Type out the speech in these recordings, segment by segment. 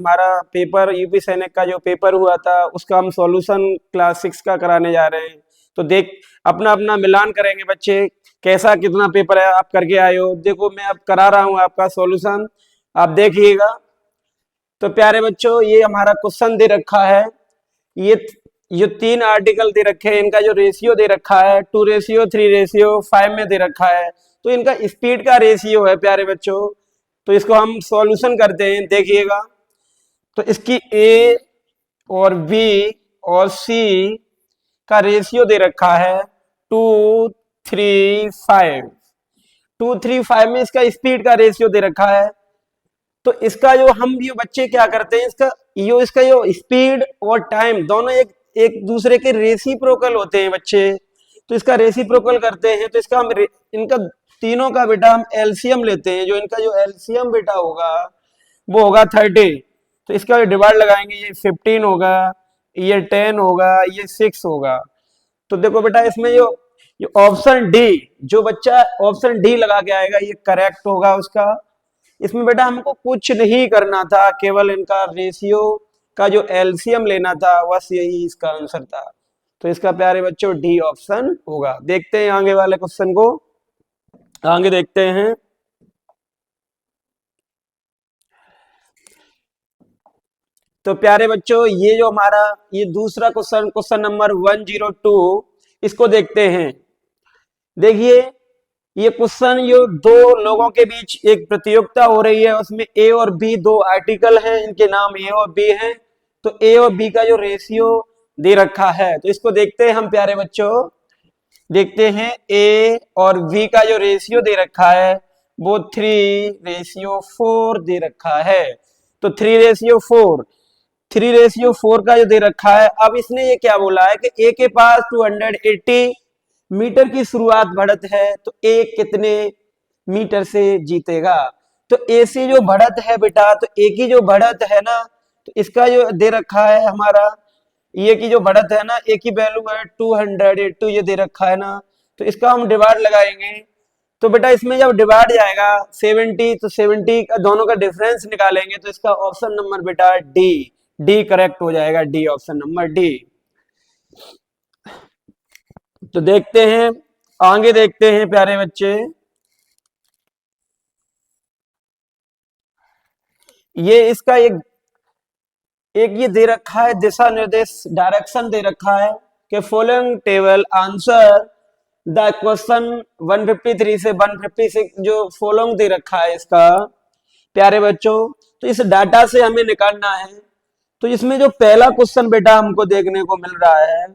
हमारा paper UP सैनिक का जो पेपर हुआ था उसका हम सॉल्यूशन क्लास 6 का कराने जा रहे हैं। तो देख अपना अपना मिलान करेंगे बच्चे, कैसा कितना पेपर है आप करके आए हो। देखो मैं अब करा रहा हूँ आपका सॉल्यूशन, आप देखिएगा। तो प्यारे बच्चों ये हमारा क्वेश्चन दे रखा है, ये 3 आर्टिकल दे रखे हैं, इनका जो रेशियो दे रखा है 2:3:5 में दे रखा है। तो इनका स्पीड का रेशियो है प्यारे बच्चों। तो इसको हम सॉल्यूशन करते हैं, देखिएगा। तो इसकी ए और बी और सी का रेशियो दे रखा है 2:3:5। 2:3:5 में इसका स्पीड का रेशियो दे रखा है। तो इसका जो हम ये बच्चे क्या करते हैं, इसका जो स्पीड और टाइम दोनों एक एक दूसरे के रेसिप्रोकल होते हैं बच्चे। तो इसका रेसिप्रोकल करते हैं, तो इसका हम इनका तीनों का बेटा हम एलसीएम लेते हैं। जो इनका जो एलसीएम बेटा होगा वो होगा 30। तो इसका डिवाइड लगाएंगे, ये 15 होगा, ये 10 होगा, ये 6 होगा। तो देखो बेटा इसमें ये ऑप्शन डी, जो बच्चा ऑप्शन डी लगा के आएगा ये करेक्ट होगा उसका। इसमें बेटा हमको कुछ नहीं करना था, केवल इनका रेशियो का जो एलसीएम लेना था, बस यही इसका आंसर था। तो इसका प्यारे बच्चों डी ऑप्शन होगा। देखते हैं आगे वाले क्वेश्चन को, आगे देखते हैं। तो प्यारे बच्चों ये जो हमारा ये दूसरा क्वेश्चन, क्वेश्चन नंबर 102, इसको देखते हैं। देखिए ये क्वेश्चन, ये दो लोगों के बीच एक प्रतियोगिता हो रही है, उसमें ए और बी दो आर्टिकल हैं, इनके नाम ए और बी हैं। तो ए और बी का जो रेशियो दे रखा है, तो इसको देखते हैं हम प्यारे बच्चों। देखते हैं ए और बी का जो रेशियो दे रखा है वो 3:4 दे रखा है। तो 3:4, 3:4 का जो दे रखा है। अब इसने ये क्या बोला है कि ए के पास 280 मीटर की शुरुआत बढ़त है, तो ए कितने मीटर से जीतेगा। तो ए से जो बढ़त है बेटा, तो ए की जो बढ़त है ना, तो इसका जो दे रखा है हमारा, ए की जो बढ़त है ना, ए की वैल्यू है 282, ये दे रखा है ना। तो इसका हम डिवाइड लगाएंगे। तो बेटा इसमें जब डिवाइड जाएगा 70, तो 70 का दोनों का डिफरेंस निकालेंगे। तो इसका ऑप्शन नंबर बेटा डी, डी करेक्ट हो जाएगा, डी ऑप्शन नंबर डी। तो देखते हैं आगे, देखते हैं प्यारे बच्चे। ये इसका एक ये दे रखा है दिशा निर्देश, डायरेक्शन दे रखा है कि following table answer the question 153 से 156, जो फॉलोइंग दे रखा है इसका प्यारे बच्चों। तो इस डाटा से हमें निकालना है। तो इसमें जो पहला क्वेश्चन बेटा हमको देखने को मिल रहा है,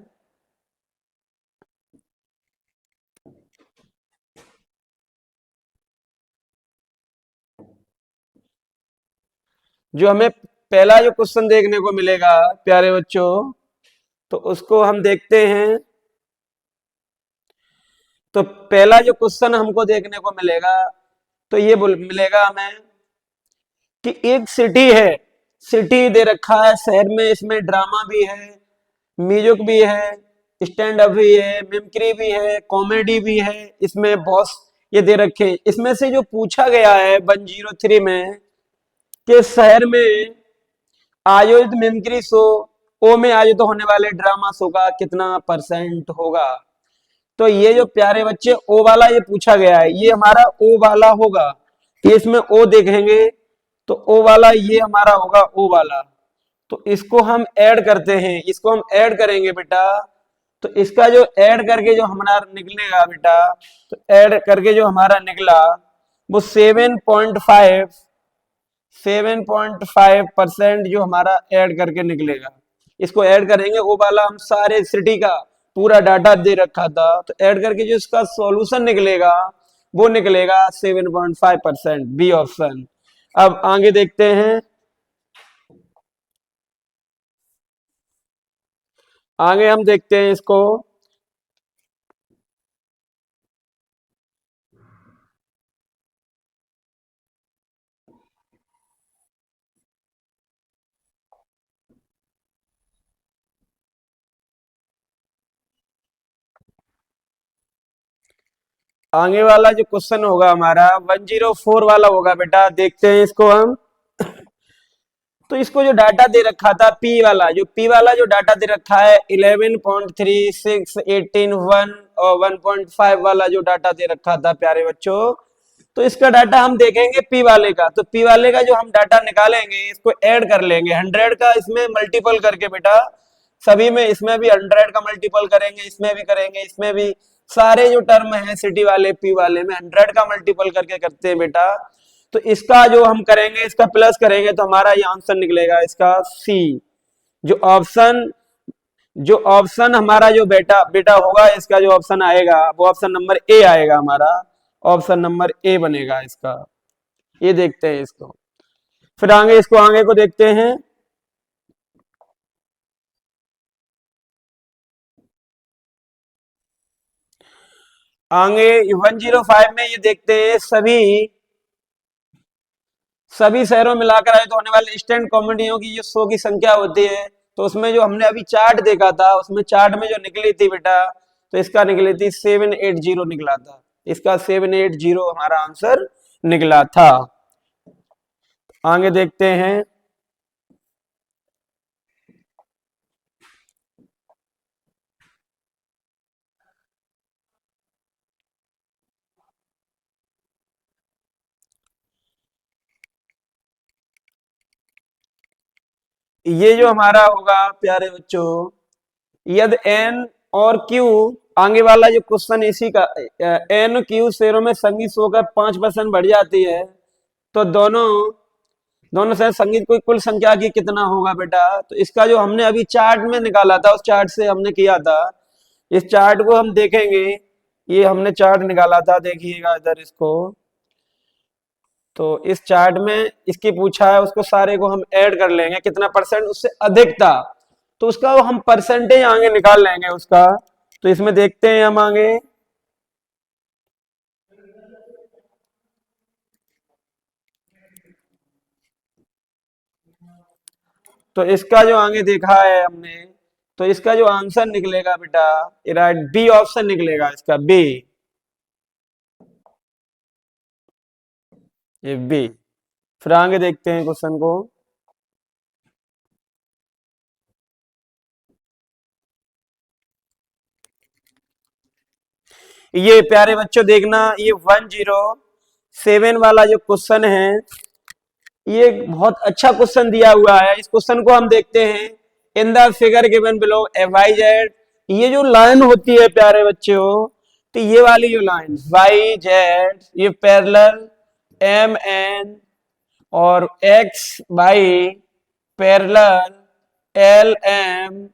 जो हमें पहला जो क्वेश्चन देखने को मिलेगा प्यारे बच्चों, तो उसको हम देखते हैं। तो पहला जो क्वेश्चन हमको देखने को मिलेगा, तो ये मिलेगा हमें कि एक सिटी है, सिटी दे रखा है शहर में, इसमें ड्रामा भी है, म्यूजिक भी है, स्टैंड अप भी है, मिमिक्री भी है, कॉमेडी भी है, इसमें बॉस ये दे रखे। इसमें से जो पूछा गया है 103 में कि शहर में आयोजित मिमिक्री शो, ओ में आयोजित होने वाले ड्रामा शो का कितना % होगा। तो ये जो प्यारे बच्चे ओ वाला ये पूछा गया है, ये हमारा ओ वाला होगा। तो इसमें ओ देखेंगे तो ओ वाला ये हमारा होगा ओ वाला। तो इसको हम ऐड करते हैं, इसको हम ऐड करेंगे बेटा। तो इसका जो ऐड करके जो हमारा निकलेगा बेटा, तो ऐड करके जो हमारा निकला वो 7.5% जो हमारा ऐड करके निकलेगा। इसको ऐड करेंगे, वो वाला हम सारे सिटी का पूरा डाटा दे रखा था, तो ऐड करके जो इसका सॉल्यूशन निकलेगा वो निकलेगा 7.5%, बी ऑप्शन। अब आगे देखते हैं, आगे हम देखते हैं इसको। आगे वाला जो क्वेश्चन होगा हमारा 104 वाला होगा बेटा, देखते हैं इसको हम। तो इसको जो डाटा दे रखा था पी वाला जो डाटा दे रखा है 11.3 6 18 1 और 1.5 वाला जो डाटा दे रखा था प्यारे बच्चों, तो इसका डाटा हम देखेंगे पी वाले का। तो पी वाले का जो हम डाटा निकालेंगे इसको ऐड कर लेंगे 100 का इसमें मल्टीपल करके बेटा, सभी में, इसमें भी 100 का मल्टीपल करेंगे, इसमें भी करेंगे, इसमें भी, सारे जो टर्म है सिटी वाले पी वाले में 100 का मल्टीपल करके करते हैं बेटा। तो इसका जो हम करेंगे इसका प्लस करेंगे तो हमारा ये आंसर निकलेगा इसका सी। जो ऑप्शन हमारा जो बेटा बेटा होगा, इसका जो ऑप्शन आएगा वो ऑप्शन नंबर ए आएगा, हमारा ऑप्शन नंबर ए बनेगा इसका। ये देखते हैं इसको, फिर आगे इसको आगे को देखते हैं। आगे 105 में ये देखते हैं सभी शहरों मिलाकर आए तो होने वाले स्टैंड कॉमेडियों की जो शो की संख्या होती है, तो उसमें जो हमने अभी चार्ट देखा था उसमें चार्ट में जो निकली थी बेटा, तो इसका निकली थी 780 निकला था, इसका 780 हमारा आंसर निकला था। आगे देखते हैं। ये जो हमारा होगा प्यारे बच्चों, यदि एन और क्यू, आगे वाला जो क्वेश्चन इसी का, एन क्यू शेयरों में संगीत होकर 5% बढ़ जाती है, तो दोनों दोनों से संगीत की कुल संख्या की कितना होगा बेटा। तो इसका जो हमने अभी चार्ट में निकाला था उस चार्ट से हमने किया था, इस चार्ट को हम देखेंगे, ये हमने चार्ट निकाला था, देखिएगा इधर इसको। तो इस चार्ट में इसकी पूछा है, उसको सारे को हम ऐड कर लेंगे कितना परसेंट उससे अधिक था, तो उसका वो हम परसेंटेज आगे निकाल लेंगे उसका। तो इसमें देखते हैं हम आगे, तो इसका जो आगे देखा है हमने, तो इसका जो आंसर निकलेगा बेटा, राइट बी ऑप्शन निकलेगा इसका, बी, ये बी। फिर आगे देखते हैं क्वेश्चन को। ये प्यारे बच्चों देखना, ये 107 वाला जो क्वेश्चन है, ये बहुत अच्छा क्वेश्चन दिया हुआ है। इस क्वेश्चन को हम देखते हैं। In the figure given below y z, ये जो लाइन होती है प्यारे बच्चों, तो ये वाली जो लाइन वाई जेड, ये पैरेलल एम एन और x y parallel l m,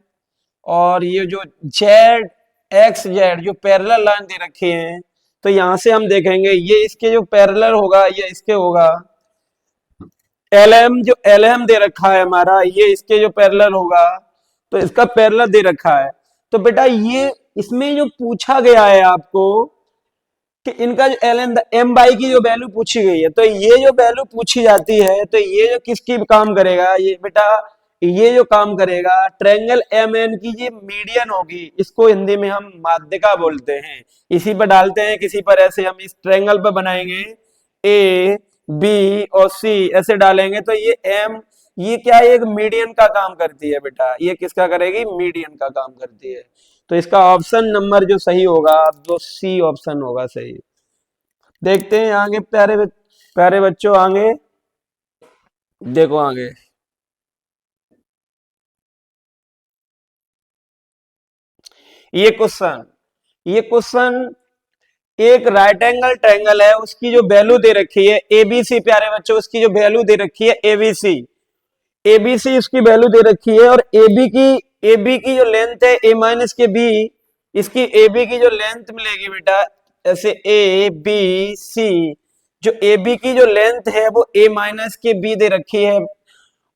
और ये जो जेड एक्स जेड जो पैरेलल लाइन दे रखी है, तो यहां से हम देखेंगे ये इसके जो पैरेलल होगा ये इसके होगा, एल एम जो एल एम दे रखा है हमारा, ये इसके जो पैरेलल होगा, तो इसका पैरेलल दे रखा है। तो बेटा ये इसमें जो पूछा गया है आपको कि इनका जो एल एन एम बाई की जो वैल्यू पूछी गई है, तो ये जो वैल्यू पूछी जाती है, तो ये जो किसकी काम करेगा, ये बेटा ये जो काम करेगा ट्रायंगल एम एन की ये मीडियन होगी, इसको हिंदी में हम माध्यिका बोलते हैं। इसी पर डालते हैं, किसी पर ऐसे हम इस ट्रायंगल पर बनाएंगे ए बी और सी ऐसे डालेंगे, तो ये एम, ये क्या है, एक मीडियन का काम करती है बेटा, ये किसका करेगी, मीडियन का काम करती है। तो इसका ऑप्शन नंबर जो सही होगा वो सी ऑप्शन होगा सही। देखते हैं आगे प्यारे बच्चों, आगे देखो आगे, ये क्वेश्चन एक राइट एंगल ट्रायंगल है, उसकी जो वैल्यू दे रखी है एबीसी प्यारे बच्चों, उसकी जो वैल्यू दे रखी है एबीसी, एबीसी उसकी वैल्यू दे रखी है, और एबी की जो लेंथ है ए माइनस के बी, इसकी एबी की जो लेंथ मिलेगी बेटा, ऐसे ए बी सी, जो एबी की जो लेंथ है वो ए माइनस के बी दे रखी है,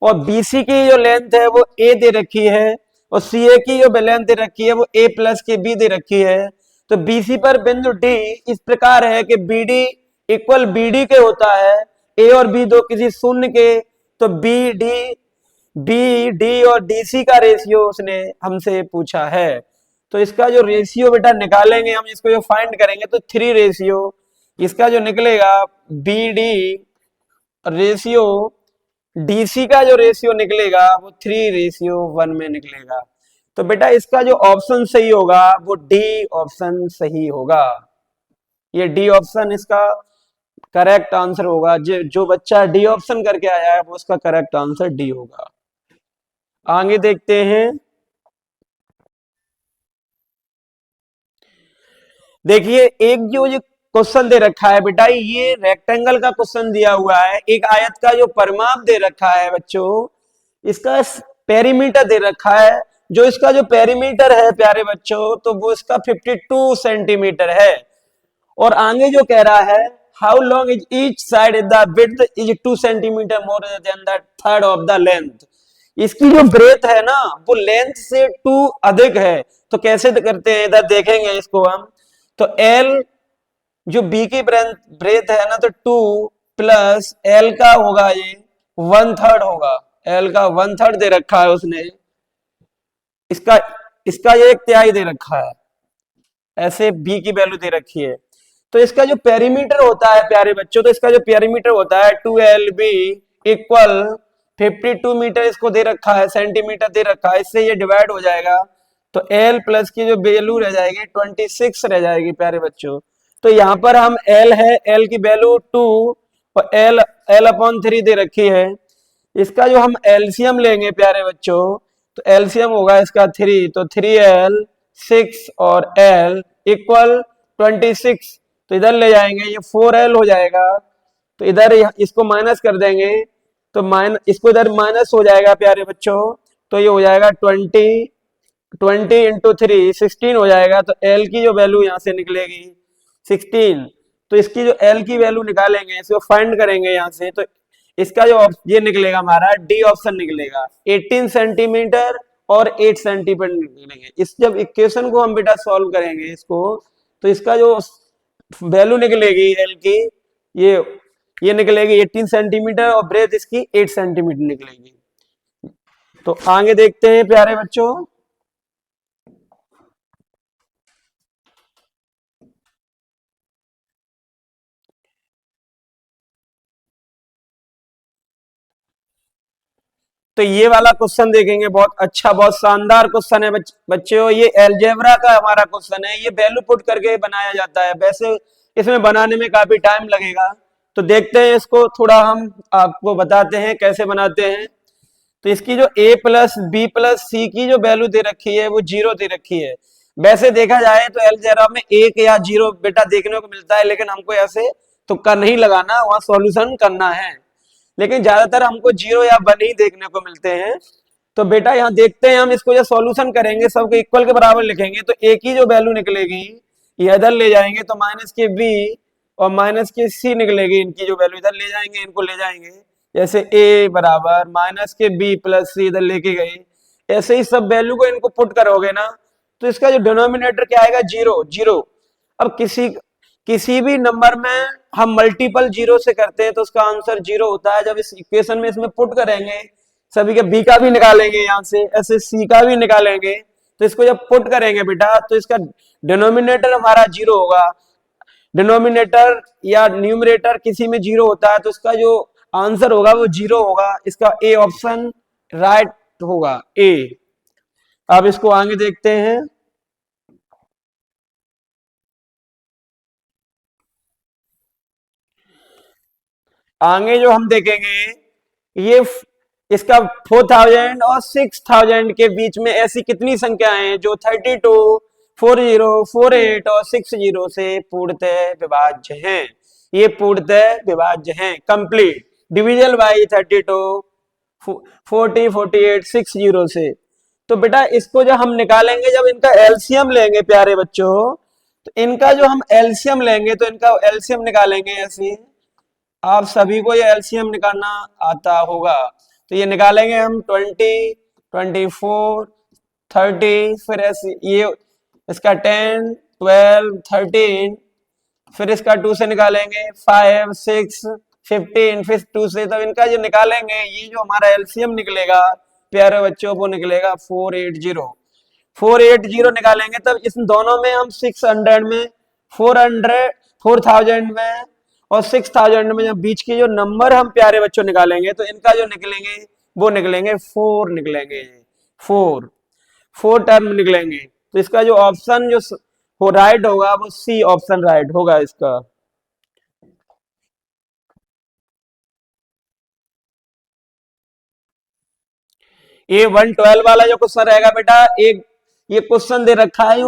और बीसी की जो लेंथ है वो ए दे रखी है, और सी ए की जो लेंथ दे रखी है वो ए प्लस के बी दे रखी है। तो बीसी पर बिंदु डी इस प्रकार है कि b d equal b d के होता है, ए और बी दो किसी शून्य के, तो बी डी और डीसी का रेशियो उसने हमसे पूछा है। तो इसका जो रेशियो बेटा निकालेंगे हम, इसको जो फाइंड करेंगे, तो 3 रेशियो, इसका जो निकलेगा बी डी रेशियो डीसी का जो रेशियो निकलेगा वो 3:1 में निकलेगा। तो बेटा इसका जो ऑप्शन सही होगा वो डी ऑप्शन सही होगा। ये डी ऑप्शन इसका करेक्ट आंसर होगा। जो बच्चा डी ऑप्शन करके आया है वो उसका करेक्ट आंसर डी होगा। आगे देखते हैं। देखिए एक जो ये क्वेश्चन दे रखा है बेटा, ये रेक्टेंगल का क्वेश्चन दिया हुआ है। एक आयत का जो परिमाप दे रखा है बच्चों, इसका पेरीमीटर दे रखा है। जो इसका जो पेरीमीटर है प्यारे बच्चों, तो वो इसका 52 सेंटीमीटर है। और आगे जो कह रहा है how long is each side the width is 2 centimetre more than the third of the length. इसकी जो ब्रेथ है ना वो लेंथ से 2 अधिक है। तो कैसे करते हैं इधर देखेंगे इसको हम। तो एल जो बी की ब्रेथ है ना, तो 2 प्लस एल का होगा ये 1/3 होगा। एल का 1/3 दे रखा है उसने। इसका इसका ये 1/3 दे रखा है। ऐसे बी की वैल्यू दे रखी है। तो इसका जो पेरीमीटर होता है प्यारे बच्चों, तो इसका जो पेरीमीटर होता है 2LB इक्वल 52 मीटर इसको दे रखा है, सेंटीमीटर दे रखा है। इससे ये डिवाइड हो जाएगा तो L प्लस की जो वैल्यू रह जाएगी 26 रह जाएगी प्यारे बच्चों। तो यहाँ पर हम L है, L की वैल्यू 2 और L/3 दे रखी है। इसका जो हम एलसीएम लेंगे प्यारे बच्चों, तो एलसीएम होगा इसका 3, तो 3L 6 और L इक्वल 26। तो इधर ले जाएंगे ये 4L हो जाएगा। तो इधर इसको माइनस कर देंगे तो इसको इधर माइनस हो जाएगा प्यारे बच्चों। तो ये हो जाएगा 20 इंटू 3 16 हो जाएगा। तो L की जो वैल्यू यहाँ से निकलेगी 16। तो इसकी जो L की वैल्यू निकालेंगे, इसको फाइंड करेंगे यहाँ से, तो इसका जो ये निकलेगा हमारा डी ऑप्शन निकलेगा। 18 सेंटीमीटर और 8 सेंटीमीटर निकलेंगे। इस जब इक्वेशन को हम बेटा सॉल्व करेंगे इसको, तो इसका जो वैल्यू निकलेगी एल की, ये निकलेगी 18 सेंटीमीटर और ब्रेथ इसकी 8 सेंटीमीटर निकलेगी। तो आगे देखते हैं प्यारे बच्चों। तो ये वाला क्वेश्चन देखेंगे, बहुत अच्छा, बहुत शानदार क्वेश्चन है बच्चों। ये अलजेब्रा का हमारा क्वेश्चन है। ये वैल्यू पुट करके बनाया जाता है। वैसे इसमें बनाने में काफी टाइम लगेगा। तो देखते हैं इसको, थोड़ा हम आपको बताते हैं कैसे बनाते हैं। तो इसकी जो a प्लस बी प्लस सी की जो वैल्यू दे रखी है वो 0 दे रखी है। वैसे देखा जाए तो अलजेब्रा में 1 या 0 बेटा देखने को मिलता है, लेकिन हमको ऐसे तुक्का नहीं लगाना, वहां सॉल्यूशन करना है। लेकिन ज्यादातर हमको 0 या 1 ही देखने को मिलते हैं। तो बेटा यहाँ देखते हैं हम इसको, जब सॉल्यूशन करेंगे सबको इक्वल के बराबर लिखेंगे तो a की जो वैल्यू निकलेगी ये इधर ले जाएंगे तो माइनस के b और माइनस के c निकलेगी। इनकी जो वैल्यू इधर ले जाएंगे, इनको ले जाएंगे। जैसे a बराबर माइनस के b प्लस c इधर लेके गए। ऐसे ही सब वैल्यू को इनको पुट करोगे ना, तो इसका जो डिनोमिनेटर क्या आएगा 0 0। अब किसी भी नंबर में हम मल्टीपल 0 से करते हैं तो उसका आंसर 0 होता है। जब इस इक्वेशन में इसमें पुट करेंगे, सभी के b का भी निकालेंगे यहाँ से, ऐसे c का भी निकालेंगे। तो इसको जब पुट करेंगे बेटा तो इसका डिनोमिनेटर हमारा 0 होगा। डिनोमिनेटर या न्यूमरेटर किसी में 0 होता है तो इसका जो आंसर होगा वो 0 होगा। इसका ए ऑप्शन राइट होगा, ए। अब इसको आगे देखते हैं। आगे जो हम देखेंगे, ये इसका 4000 और 6000 के बीच में ऐसी कितनी संख्याएं हैं जो 32, 40, 48 और 60 से पूर्णतः विभाज्य हैं। ये पूर्णतः विभाज्य हैं, कंप्लीट डिविजल बाई 32, 40, 48, 60 से। तो बेटा इसको जब हम निकालेंगे, जब इनका एलसीएम लेंगे प्यारे बच्चों, तो इनका जो हम एलसीएम लेंगे तो इनका एलसीएम निकालेंगे ऐसे। आप सभी को ये एलसीएम निकालना आता होगा। तो ये निकालेंगे हम 20, 24, 30, फिर ऐसे ये इसका 10, 12, 13, फिर इसका 2 से निकालेंगे 5, 6, 15, फिर 2 से। तब इनका जो निकालेंगे, ये जो हमारा एलसीएम निकलेगा प्यारे बच्चों वो निकलेगा 480। 480 निकालेंगे तब इस दोनों में हम 600 में, 400, 4000 में और 6000 में जब बीच के जो नंबर हम प्यारे बच्चों निकालेंगे तो इनका जो निकलेंगे वो निकलेंगे 4 निकलेंगे, 4 4 टर्म निकलेंगे। तो इसका जो ऑप्शन जो हो राइट होगा वो सी ऑप्शन राइट होगा इसका। ये 112 वाला जो क्वेश्चन रहेगा बेटा, एक ये क्वेश्चन दे रखा है,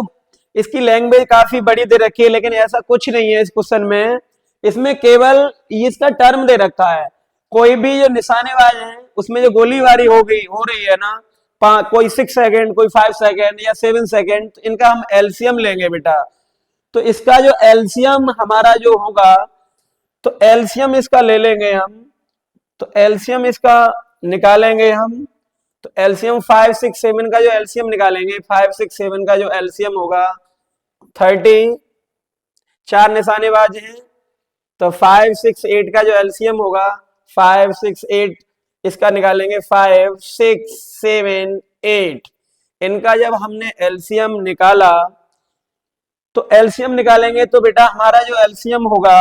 इसकी लैंग्वेज काफी बड़ी दे रखी है, लेकिन ऐसा कुछ नहीं है इस क्वेश्चन में। इसमें केवल इसका टर्म दे रखा है, कोई भी जो निशानेबाज है उसमें जो गोलीबारी हो रही है ना, कोई 6 सेकेंड, कोई 5 सेकेंड या 7 सेकेंड, तो इनका हम एलसीएम लेंगे बेटा। तो इसका जो एलसीएम हमारा जो होगा, तो एलसीएम इसका ले लेंगे हम, तो एलसीएम इसका निकालेंगे हम। तो एलसीएम 5 6 7 का जो एलसीएम निकालेंगे, 5 6 7 का जो एलसीएम होगा 30, 4 निशानेबाज हैं, तो 5 6 8 का जो एलसीएम होगा 5 6 8, इसका निकालेंगे 5 6 7 8। इनका जब हमने एलसीएम निकाला, तो एलसीएम निकालेंगे तो बेटा हमारा जो एलसीएम होगा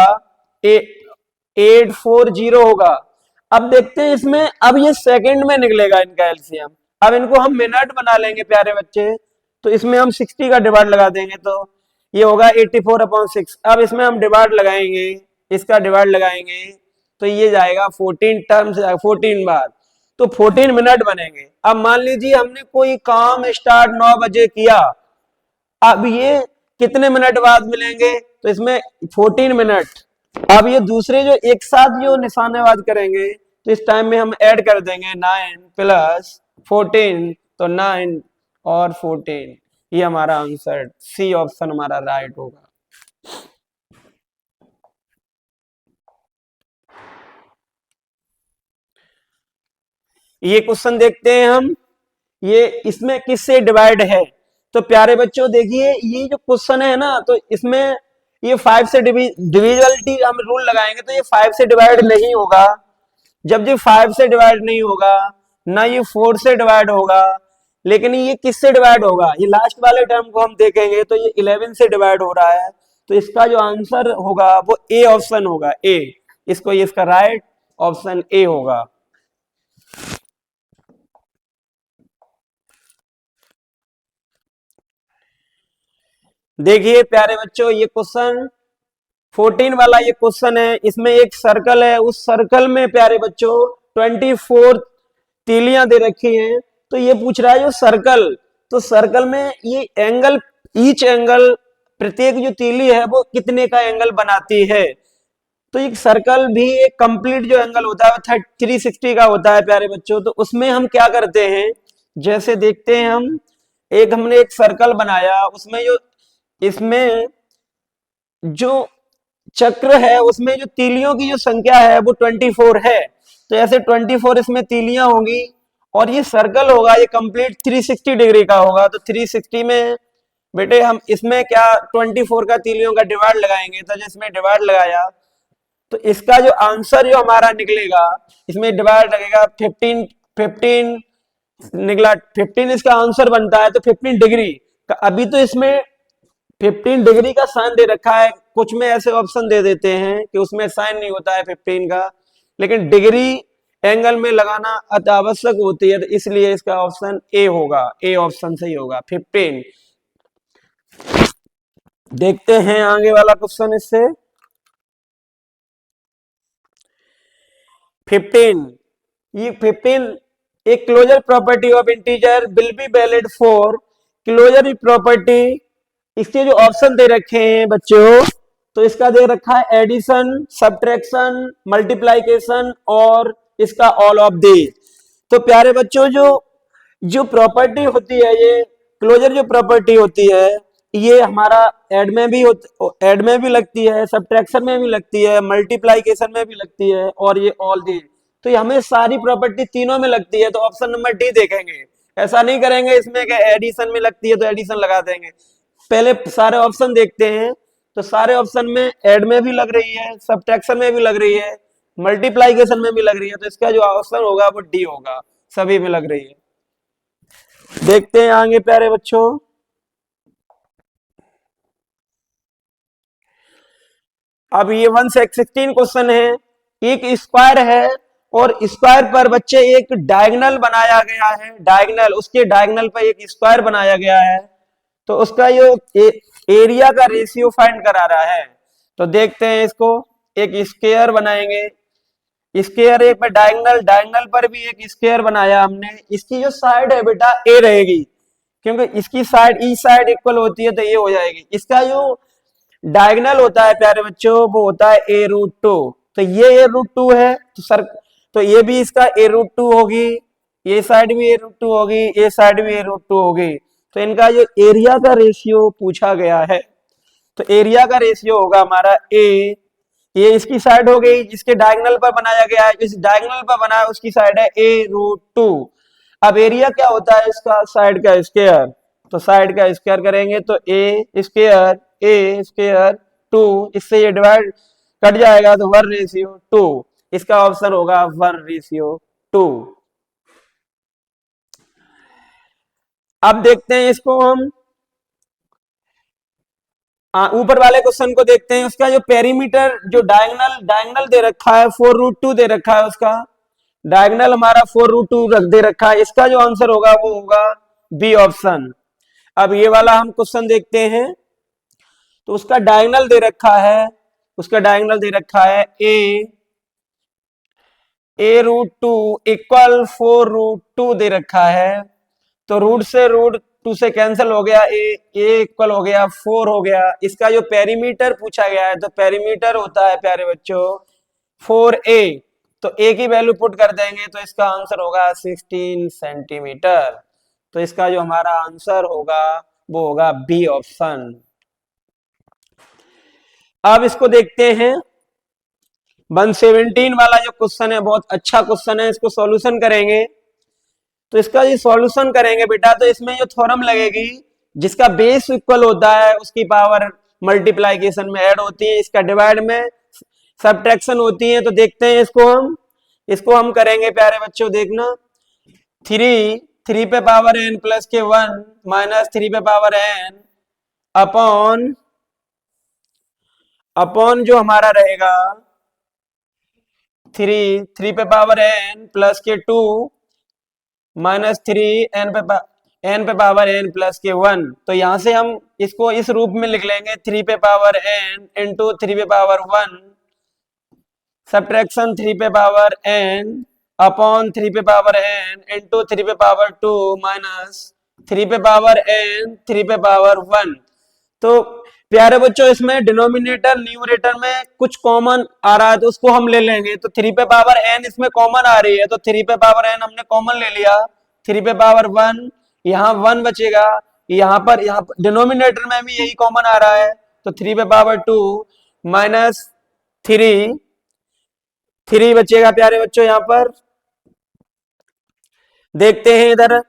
840 होगा। अब देखते हैं इसमें, अब ये सेकंड में निकलेगा इनका एलसीएम। अब इनको हम मिनट बना लेंगे प्यारे बच्चे, तो इसमें हम 60 का डिवाइड लगा देंगे, तो ये होगा 84/6। अब इसमें हम डिवाइड लगाएंगे, इसका डिवाइड लगाएंगे, तो ये जाएगा 14 टर्म्स, 14 बार, तो 14 मिनट बनेंगे। अब मान लीजिए हमने कोई काम स्टार्ट 9 बजे किया, अब ये कितने मिनट बाद मिलेंगे, तो इसमें 14 मिनट। अब ये दूसरे जो एक साथ जो निशानेबाज करेंगे, तो इस टाइम में हम ऐड कर देंगे 9 + 14, तो 9 और 14, ये हमारा आंसर सी ऑप्शन हमारा राइट होगा। ये क्वेश्चन देखते हैं हम, ये इसमें किससे डिवाइड है। तो प्यारे बच्चों देखिए, ये जो क्वेश्चन है ना, तो इसमें ये 5 से डिविजिबिलिटी हम रूल लगाएंगे, तो ये 5 से डिवाइड नहीं होगा। जब ये 5 से डिवाइड नहीं होगा, ना ये 4 से डिवाइड होगा, लेकिन ये किससे डिवाइड होगा, ये लास्ट वाले टर्म को हम देखेंगे तो ये 11 से डिवाइड हो रहा है। तो इसका जो आंसर होगा वो ए ऑप्शन होगा, ए। इसको इसका राइट ऑप्शन ए होगा। देखिए प्यारे बच्चों, ये क्वेश्चन 14 वाला ये क्वेश्चन है, इसमें एक सर्कल है, उस सर्कल में प्यारे बच्चों 24 तीलियां दे रखी हैं। तो ये पूछ रहा है जो सर्कल, तो सर्कल में ये एंगल, ईच एंगल, प्रत्येक जो तीली है वो कितने का एंगल बनाती है। तो एक सर्कल भी एक कंप्लीट जो एंगल होता है 360 का होता है प्यारे बच्चों। तो उसमें हम क्या करते हैं, जैसे देखते हैं हम, हमने एक सर्कल बनाया, उसमें जो इसमें जो चक्र है उसमें जो तीलियों की जो संख्या है वो 24 है। तो ऐसे 24 इसमें तीलियां होंगी, और ये सर्कल होगा, ये कंप्लीट 360 डिग्री का होगा। तो 360 में बेटे हम इसमें क्या 24 का तीलियों का डिवाइड लगाएंगे, तो जिसमें डिवाइड लगाया तो इसका जो आंसर जो हमारा निकलेगा, इसमें डिवाइड लगेगा 15 15 निकला, 15 इसका आंसर बनता है। तो 15 डिग्री का, अभी तो इसमें 15 डिग्री का साइन दे रखा है, कुछ में ऐसे ऑप्शन दे देते हैं कि उसमें साइन नहीं होता है 15 का, लेकिन डिग्री एंगल में लगाना अति आवश्यक होती है, तो इसलिए इसका ऑप्शन ए होगा, ए ऑप्शन सही होगा 15। देखते हैं आगे वाला क्वेश्चन इससे 15। ये 15, एक closure property of integer will be valid for closure property. इसके जो ऑप्शन दे रखे हैं बच्चों, तो इसका दे रखा है एडिशन, सब्ट्रैक्शन, मल्टीप्लाइकेशन और इसका ऑल ऑफ दी। तो प्यारे बच्चों, जो जो प्रॉपर्टी होती है, ये क्लोजर जो प्रॉपर्टी होती है, ये हमारा ऐड में भी ऐड में भी लगती है, सब्ट्रैक्शन में भी लगती है, मल्टीप्लाइकेशन में भी लगती है, और ये ऑल दी। तो ये हमें सारी प्रॉपर्टी तीनों में लगती है, तो ऑप्शन नंबर डी देखेंगे। ऐसा नहीं करेंगे इसमें कि एडिशन में लगती है तो एडिशन लगा देंगे, पहले सारे ऑप्शन देखते हैं। तो सारे ऑप्शन में ऐड में भी लग रही है, सब्ट्रैक्शन में भी लग रही है, मल्टीप्लाइकेशन में भी लग रही है, तो इसका जो ऑप्शन होगा वो डी होगा, सभी में लग रही है। देखते हैं आगे प्यारे बच्चों, अब ये 116 क्वेश्चन है, एक स्क्वायर है और स्क्वायर पर बच्चे एक डायगोनल बनाया गया है, डायगोनल, उसके डायगोनल पर एक स्क्वायर बनाया गया है, तो उसका जो एरिया का रेशियो फाइंड करा रहा है। तो देखते हैं इसको, एक स्क्वायर बनाएंगे, स्क्वायर एक में डायगोनल, डायगोनल पर भी एक स्क्वायर बनाया हमने, इसकी जो साइड है बेटा ए रहेगी, क्योंकि इसकी साइड ई साइड इक्वल होती है तो ये हो जाएगी। इसका जो डायगोनल होता है प्यारे बच्चों वो होता है a√2, तो ये a√2 है, तो सर तो ये भी इसका a√2 होगी, ये साइड भी a√2 होगी, ये साइड भी a√2 होगी। तो इनका जो एरिया का रेशियो पूछा गया है, तो एरिया का रेशियो होगा हमारा a, ये इसकी साइड हो गई, जिसके डायगोनल पर बनाया गया है, इस डायगोनल पर बना है उसकी साइड है a√2। अब एरिया क्या होता है इसका, साइड का स्क्वायर, तो साइड का स्क्वायर करेंगे तो a स्क्वायर 2, इससे ये डिवाइड कट जाएगा तो 1:2, इसका ऑप्शन होगा 1:2। अब देखते हैं इसको हम ऊपर वाले क्वेश्चन को देखते हैं, उसका जो पेरीमीटर जो डायगोनल दे रखा है 4√2 दे रखा है, उसका डायगोनल हमारा 4√2 रख दे रखा है, इसका जो आंसर होगा वो होगा बी ऑप्शन। अब ये वाला हम क्वेश्चन देखते हैं, तो उसका डायगोनल दे रखा है, उसका डायगोनल दे रखा है a√2 इक्वल 4√2 दे रखा है, तो √2 से कैंसिल हो गया, a इक्वल हो गया 4 हो गया। इसका जो पेरीमीटर पूछा गया है, तो पेरीमीटर होता है प्यारे बच्चों 4a, तो a की वैल्यू पुट कर देंगे तो इसका आंसर होगा 16 सेंटीमीटर। तो इसका जो हमारा आंसर होगा वो होगा बी ऑप्शन। अब इसको देखते हैं 117 वाला जो क्वेश्चन है, बहुत अच्छा क्वेश्चन है, इसको सॉल्यूशन करेंगे। तो इसका जो सॉल्यूशन करेंगे बेटा, तो इसमें जो थ्योरम लगेगी, जिसका बेस इक्वल होता है उसकी पावर मल्टीप्लिकेशन में ऐड होती है, इसका डिवाइड में सब्ट्रैक्शन होती है। तो देखते हैं इसको हम करेंगे प्यारे बच्चों, देखना 3 पे पावर n प्लस के 1 माइनस 3 पे पावर n अपॉन जो हमारा रहेगा 3 पे पावर n प्लस के 2 माइनस 3 n पे पावर n प्लस के 1। तो यहां से हम इसको इस रूप में लिख लेंगे 3 पे पावर n इंटू 3 पे पावर 1 सब्ट्रैक्शन 3 पे पावर n अपॉन 3 पे पावर n इंटू 3 पे पावर 2 माइनस 3 पे पावर n 3 पे पावर 1। तो प्यारे बच्चों इसमें डिनोमिनेटर न्यूमरेटर में कुछ कॉमन आ रहा है तो उसको हम ले लेंगे। तो 3 पे पावर n इसमें कॉमन आ रही है, तो 3 पे पावर n हमने कॉमन ले लिया, 3 पे पावर 1 यहाँ 1 बचेगा, यहाँ पर डिनोमिनेटर में भी यही कॉमन आ रहा है, तो 3 पे पावर 2 माइनस 3 बचेगा प्यारे बच्चों। यहाँ पर देखते हैं इधर,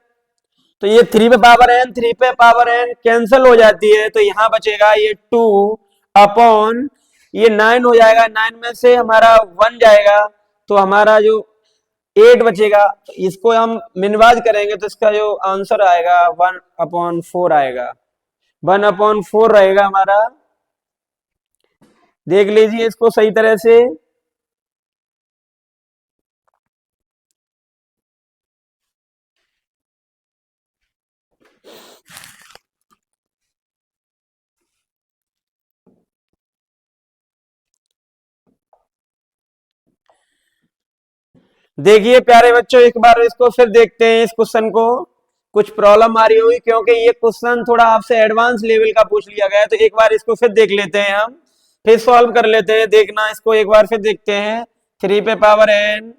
तो ये 3 पे पावर n कैंसिल हो जाती है, तो यहां बचेगा ये 2 अपॉन ये 9 हो जाएगा, 9 में से हमारा 1 जाएगा तो हमारा जो 8 बचेगा। इसको हम मिनवाज करेंगे तो इसका जो आंसर आएगा 1/4 आएगा, 1/4 रहेगा हमारा। देख लीजिए इसको सही तरह से। देखिए प्यारे बच्चों एक बार इसको फिर देखते हैं, इस क्वेश्चन को कुछ प्रॉब्लम आ रही होगी क्योंकि ये क्वेश्चन थोड़ा आपसे एडवांस लेवल का पूछ लिया गया है। तो एक बार इसको फिर देख लेते हैं, हम फिर सॉल्व कर लेते हैं। देखना इसको एक बार फिर देखते हैं। 3 पे पावर n,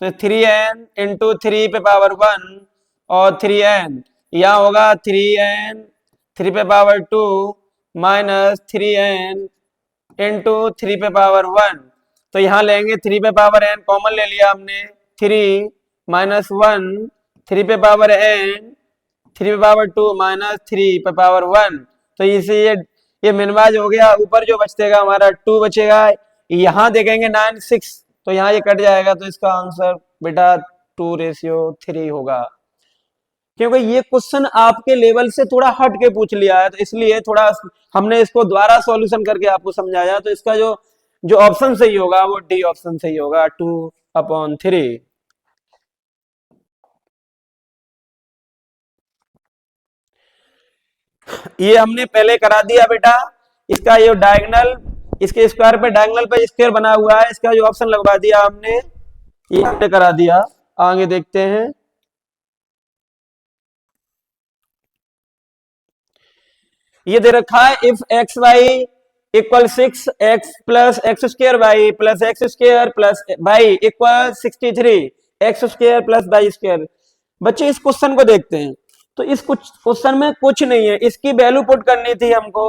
तो 3n इंटू 3 पे पावर 1 और 3n, यहाँ होगा 3n 3 पे पावर 2 माइनस 3n इंटू 3 पे पावर 1। तो यहाँ लेंगे 3 पे पावर n कॉमन ले लिया हमने, 3 माइनस 1 3 पे पावर n 3 पे पावर 2 माइनस 3 पे पावर 1। तो इसे ये मिनवाज हो गया, ऊपर जो बचेगा हमारा 2 बचेगा। यहाँ देखेंगे 9 6, तो यहाँ ये कट जाएगा, तो इसका आंसर बेटा 2:3 होगा। क्योंकि ये क्वेश्चन आपके लेवल से थोड़ा हट के पूछ लिया है, तो इसलिए थोड़ा हमने इसको दोबारा सॉल्यूशन करके आपको समझाया। तो इसका जो जो ऑप्शन सही होगा वो डी ऑप्शन सही होगा, 2/3। ये हमने पहले करा दिया बेटा, इसका ये डायगोनल, इसके स्क्वायर पे डायगोनल पे स्क्वायर बना हुआ है, इसका जो ऑप्शन लगवा दिया हमने, ये हमने करा दिया। आगे देखते हैं, ये दे रखा है if x y equal 6x plus x square y plus x square plus y equal 63 x square plus y square. बच्चे इस क्वेश्चन को देखते हैं, तो इस कुछ क्वेश्चन में कुछ नहीं है, इसकी वैल्यू पुट करनी थी हमको।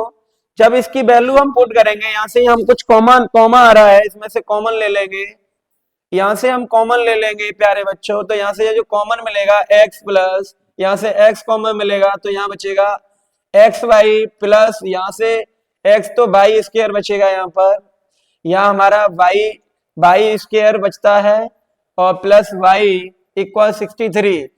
जब इसकी वैल्यू हम पुट करेंगे, यहां से हम कुछ कॉमन कॉमा आ रहा है, इसमें से कॉमन ले लेंगे, यहां से हम कॉमन ले लेंगे प्यारे बच्चों। तो यहां से जो कॉमन मिलेगा x प्लस, यहां से x कॉमन मिलेगा तो यहां बचेगा एक्स वाई प्लस, यहां से x तो वाई स्क्वायर बचेगा यहाँ पर, यहाँ हमारा वाई स्क्वायर बचता है और प्लस वाई इक्वल 63।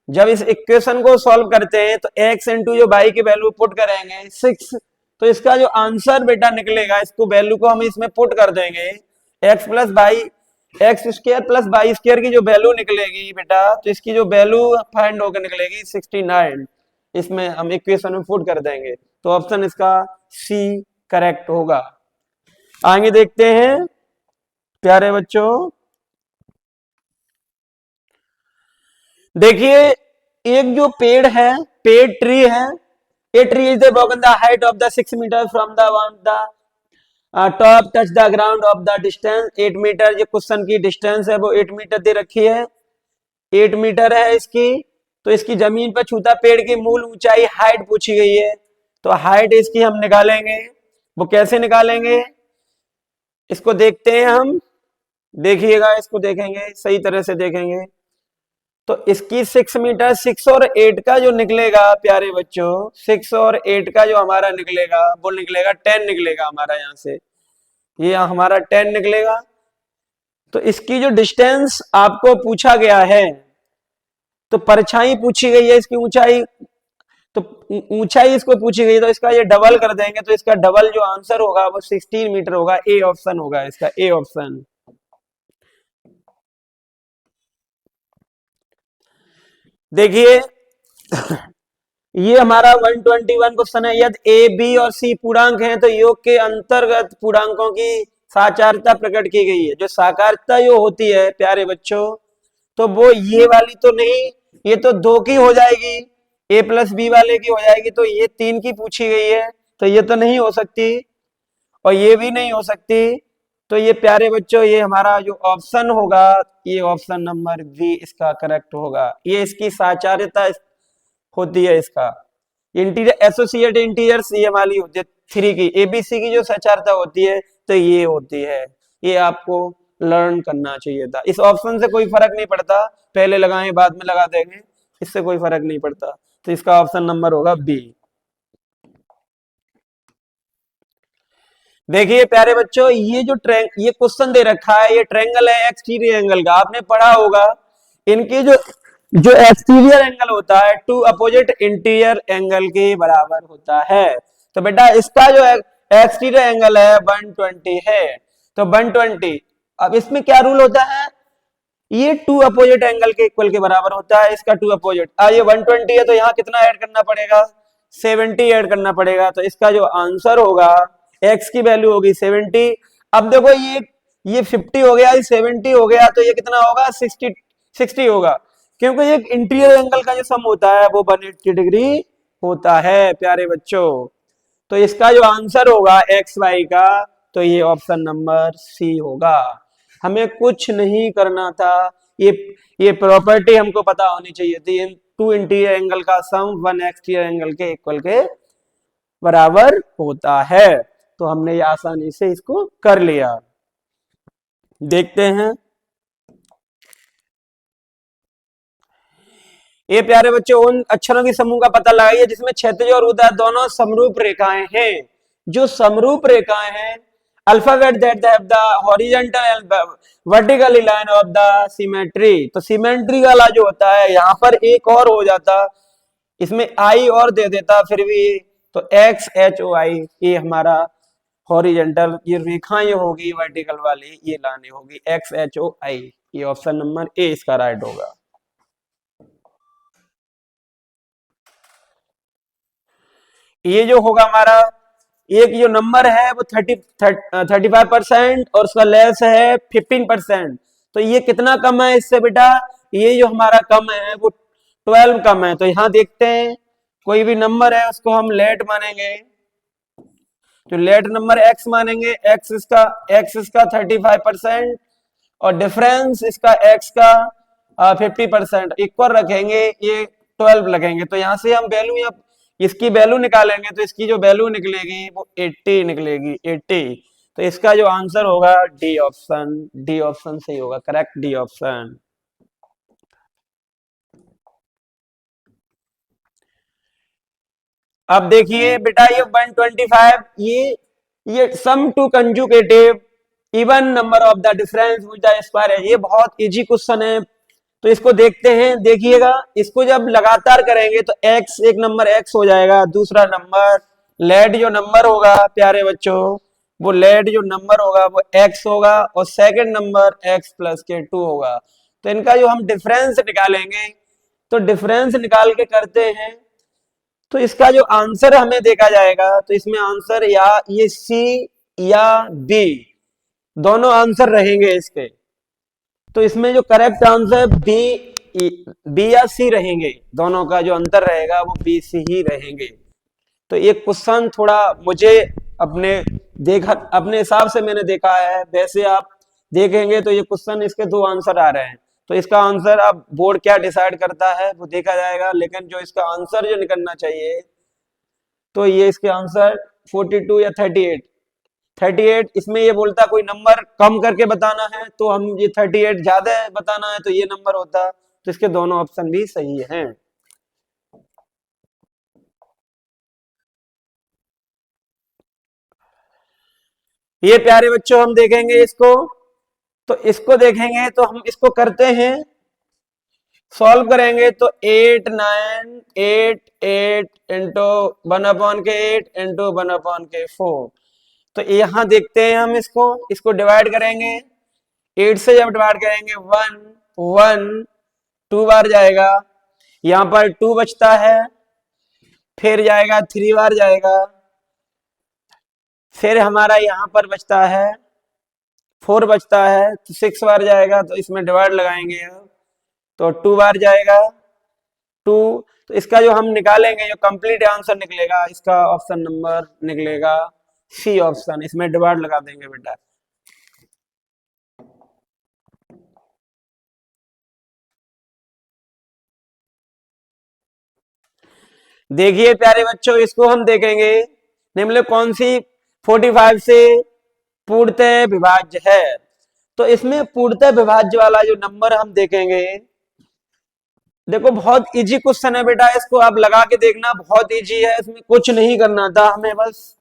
जब इस इक्वेशन को सॉल्व करते हैं तो x इंटू जो वाई की वैल्यू पुट करेंगे 6, तो इसका जो आंसर बेटा निकलेगा, इसको वैल्यू को हम इसमें पुट कर देंगे, x plus y x square plus y square की जो वैल्यू निकलेगी बेटा, तो इसकी जो वैल्यू फाइंड होकर निकलेगी 69। इसमें हम इक्वेशन में पुट कर देंगे, तो ऑप्शन इसका सी करेक्ट होगा। आगे देखते हैं प्यारे बच्चों, देखिए एक जो पेड़ है, पेड़ ट्री है, a tree is the height of the 6 metre from the top touch the ground of the distance 8 metre. ये क्वेश्चन की डिस्टेंस है वो 8 मीटर दे रखी है, 8 मीटर है इसकी। तो इसकी जमीन पर छूता पेड़ की मूल ऊंचाई हाइट पूछी गई है, तो हाइट इसकी हम निकालेंगे। वो कैसे निकालेंगे इसको देखते हैं हम, देखिएगा इसको देखेंगे, सही तरह से देखेंगे। तो इसकी 6 मीटर, 6 और 8 का जो निकलेगा प्यारे बच्चों, 6 और 8 का जो हमारा निकलेगा वो निकलेगा 10 निकलेगा हमारा, यहां से ये हमारा 10 निकलेगा। तो इसकी जो डिस्टेंस आपको पूछा गया है, तो परछाई पूछी गई है, इसकी ऊंचाई, तो ऊंचाई इसको पूछी गई है, तो इसका ये डबल कर देंगे, तो इसका डबल जो आंसर होगा वो 16 मीटर होगा। ए ऑप्शन होगा इसका, ए ऑप्शन। देखिए ये हमारा 121 क्वेश्चन है, यदि ए बी और सी पूर्णांक हैं तो योग के अंतर्गत पूर्णांकों की साकारता प्रकट की गई है। जो साकारता जो होती है प्यारे बच्चों, तो वो ये वाली तो नहीं, ये तो 2 की हो जाएगी, ए प्लस बी वाले की हो जाएगी, तो ये 3 की पूछी गई है, तो ये तो नहीं हो सकती और ये भी नहीं हो सकती। तो ये प्यारे बच्चों ये हमारा जो ऑप्शन होगा, ये ऑप्शन नंबर बी इसका करेक्ट होगा। ये इसकी साचार्यता होती है, इसका इंटीरियर एसोसिएट इंटीरियर्स ये वाली होती है 3 की, एबीसी की जो साचार्यता होती है तो ये होती है। ये आपको लर्न करना चाहिए था। इस ऑप्शन से कोई फर्क नहीं पड़ता, पहले लगाएं बाद में लगा देंगे, इससे कोई फर्क नहीं पड़ता। तो इसका ऑप्शन नंबर होगा बी। देखिए प्यारे बच्चों, ये जो ये क्वेश्चन दे रखा है, ये ट्रायंगल है एक्सटीरियर एंगल का, आपने पढ़ा होगा। इनकी जो जो एक्सटीरियर एंगल होता है टू अपोजिट इंटीरियर एंगल के बराबर होता है। तो बेटा इसका जो एक्सटीरियर एंगल है 120 है, तो 120। अब इसमें क्या रूल होता है, ये टू अपोजिट एंगल के इक्वल के बराबर होता है, इसका टू अपोजिट। ये 120 है तो यहाँ कितना ऐड करना पड़ेगा, 70 ऐड करना पड़ेगा। तो इसका जो आंसर होगा, x की वैल्यू होगी 70। अब देखो ये 50 हो गया, ये 70 हो गया, तो ये कितना होगा 60 होगा, क्योंकि ये इंटीरियर एंगल का जो सम होता है वो 180 डिग्री होता है प्यारे बच्चों। तो इसका जो आंसर होगा एक्स वाई का, तो ये ऑप्शन नंबर सी होगा। हमें कुछ नहीं करना था, ये प्रॉपर्टी हमको पता होनी चाहिए थी, टू इंटीरियर एंगल का सम 1 एक्सटीरियर एंगल के इक्वल के बराबर होता है। तो हमने ये आसानी से इसको कर लिया। देखते हैं, ये प्यारे बच्चों उन अक्षरों की समूह का पता लगाइए जिसमें क्षैतिज और ऊर्ध्वाधर दोनों समरूप रेखाएं हैं। जो समरूप रेखाएं हैं, alphabet that have the horizontal and vertical line of the symmetry. तो सिमेट्री वाला जो होता है, यहाँ पर एक और हो जाता, इसमें आई और दे देता फिर भी, तो एक्स एच ओ आई ये हमारा हॉरिजेंटल ये रेखा ये होगी वर्टिकल वाली ये लानी होगी XHOI। ये ऑप्शन नंबर ए इसका राइट होगा। ये जो होगा हमारा एक जो नंबर है वो 35% और उसका लेस है 15%। तो ये कितना कम है इससे बेटा? ये जो हमारा कम है वो 12 कम है। तो यहाँ देखते हैं कोई भी नंबर है उसको हम लेट मानेंगे, तो लेट नंबर x मानेंगे। x इसका 35% और डिफरेंस इसका x का 50% इक्वल रखेंगे, ये 12 लगेंगे। तो यहाँ से हम वैल्यू या इसकी वैल्यू निकालेंगे तो इसकी जो वैल्यू निकलेगी वो 80 निकलेगी, 80। तो इसका जो आंसर होगा डी ऑप्शन सही होगा, करेक्ट डी ऑप्शन। अब देखिए बेटा ये 125 ये sum two conjugative even number of the difference with the square है। ये बहुत इजी क्वेश्चन है, तो इसको देखते हैं। देखिएगा इसको जब लगातार करेंगे तो x एक नंबर x हो जाएगा, दूसरा नंबर लेट जो नंबर होगा प्यारे बच्चों वो लेट जो नंबर होगा वो x होगा और सेकंड नंबर x प्लस के 2 होगा। तो इनका जो हम डिफरेंस निकालेंगे तो डिफरेंस निकाल के करते हैं तो इसका जो आंसर हमें देखा जाएगा तो इसमें आंसर या ये सी या बी दोनों आंसर रहेंगे इसके। तो इसमें जो करेक्ट आंसर बी या सी रहेंगे, दोनों का जो अंतर रहेगा वो बी सी ही रहेंगे। तो ये क्वेश्चन थोड़ा मुझे अपने हिसाब से मैंने देखा है, वैसे आप देखेंगे तो ये क्वेश्चन इसके दो आंसर आ रहे हैं। तो इसका आंसर अब बोर्ड क्या डिसाइड करता है वो देखा जाएगा, लेकिन जो इसका आंसर जो निकलना चाहिए तो ये इसके आंसर 42 या 38। इसमें ये बोलता कोई नंबर कम करके बताना है तो हम ये 38 ज्यादा बताना है तो ये नंबर होता। तो इसके दोनों ऑप्शन भी सही हैं। ये प्यारे बच्चों हम देखेंगे इसको, तो इसको देखेंगे तो हम इसको करते हैं सॉल्व करेंगे तो 8 9 8 8 इंटू 1/8 इंटू 1/4। तो यहाँ देखते हैं हम इसको डिवाइड करेंगे 8 से जब डिवाइड करेंगे 1 1 2 बार जाएगा, यहाँ पर 2 बचता है, फिर जाएगा 3 बार जाएगा, फिर हमारा यहाँ पर बचता है 4 बचता है, तो 6 बार जाएगा। तो इसमें डिवाइड लगाएंगे तो 2 बार जाएगा 2। तो इसका जो हम निकालेंगे जो कंप्लीट आंसर निकलेगा इसका ऑप्शन नंबर निकलेगा सी ऑप्शन। इसमें डिवाइड लगा देंगे बेटा। देखिए प्यारे बच्चों इसको हम देखेंगे निम्नलिखित कौन सी 45 से पूर्णतः विभाज्य है। तो इसमें पूर्णतः विभाज्य वाला जो नंबर हम देखेंगे, देखो बहुत इजी क्वेश्चन है बेटा, इसको आप लगा के देखना, बहुत इजी है। इसमें कुछ नहीं करना था, हमें बस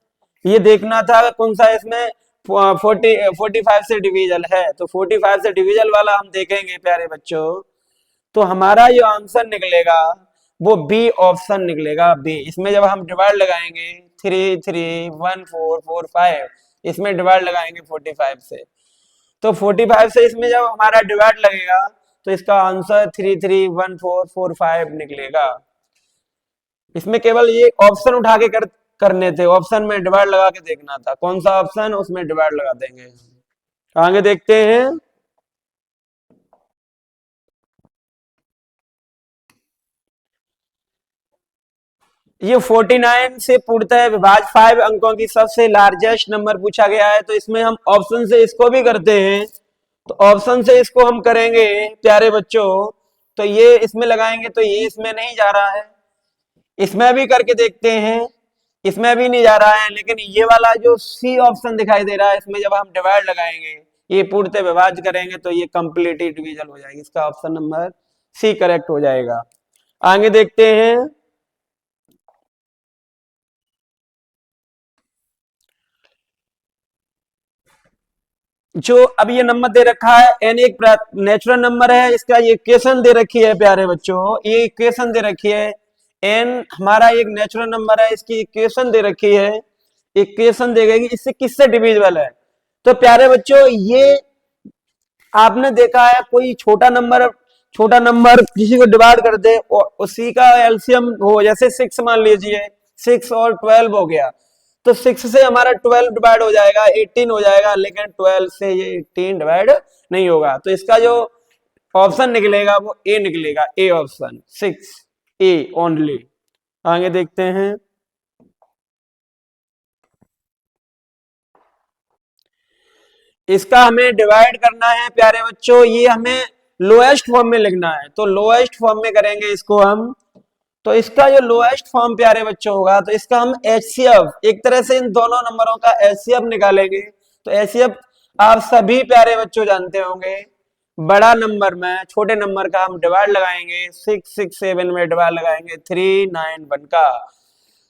ये देखना था कौन सा इसमें 45 से डिविजल है। तो 45 से डिविजल वाला हम देखेंगे प्यारे बच्चों, तो हमारा जो आंसर निकलेगा वो बी ऑप्शन निकलेगा, बी। इसमें जब हम डिवाइड लगाएंगे 3 3 1 4 4 5, इसमें डिवाइड लगाएंगे 45 से, तो 45 से इसमें जब हमारा डिवाइड लगेगा तो इसका आंसर 3 3 1 4 4 5 निकलेगा। इसमें केवल ये ऑप्शन उठा के करने थे, ऑप्शन में डिवाइड लगा के देखना था कौन सा ऑप्शन, उसमें डिवाइड लगा देंगे। आगे देखते हैं। ये 49 से पूर्णतः विभाज्य 5 अंकों की सबसे लार्जेस्ट नंबर पूछा गया है। तो इसमें हम ऑप्शन से इसको भी करते हैं, तो ऑप्शन से इसको हम करेंगे प्यारे बच्चों, तो ये इसमें लगाएंगे तो ये इसमें नहीं जा रहा है, इसमें भी करके देखते हैं, इसमें भी नहीं जा रहा है, लेकिन ये वाला जो सी ऑप्शन दिखाई दे रहा है इसमें जब हम डिवाइड लगाएंगे ये पूर्णतः विभाज्य करेंगे तो ये कंप्लीट डिवीजन हो जाएगी। इसका ऑप्शन नंबर सी करेक्ट हो जाएगा। आगे देखते हैं। जो अब ये नंबर दे रखा है n एक नेचुरल नंबर है, इसका ये इक्वेशन दे रखी है प्यारे बच्चों, ये इक्वेशन दे रखी है। n हमारा एक नेचुरल नंबर है, इसकी इक्वेशन दे रखी है इक्वेशन देगा कि इससे किससे डिविजिबल है। तो प्यारे बच्चों ये आपने देखा है कोई छोटा नंबर किसी को डिवाइड कर दे और उसी का एलसीएम हो, जैसे 6 मान लीजिए, 6 और 12 हो गया, तो 6 से हमारा 12 डिवाइड हो जाएगा, 18 हो जाएगा, लेकिन 12 से ये 18 डिवाइड नहीं होगा। तो इसका जो ऑप्शन निकलेगा वो ए निकलेगा, ए ऑप्शन 6 ए ओनली। आगे देखते हैं। इसका हमें डिवाइड करना है प्यारे बच्चों, ये हमें लोएस्ट फॉर्म में लिखना है, तो लोएस्ट फॉर्म में करेंगे इसको हम। तो इसका जो लोएस्ट फॉर्म प्यारे बच्चों होगा, तो इसका हम एचसीएफ, एक तरह से इन दोनों नंबरों का एचसीएफ निकालेंगे। तो एचसीएफ आप सभी प्यारे बच्चों जानते होंगे, बड़ा नंबर में छोटे नंबर का हम डिवाइड लगाएंगे, 6 6 7 में डिवाइड लगाएंगे 3 9 1 का।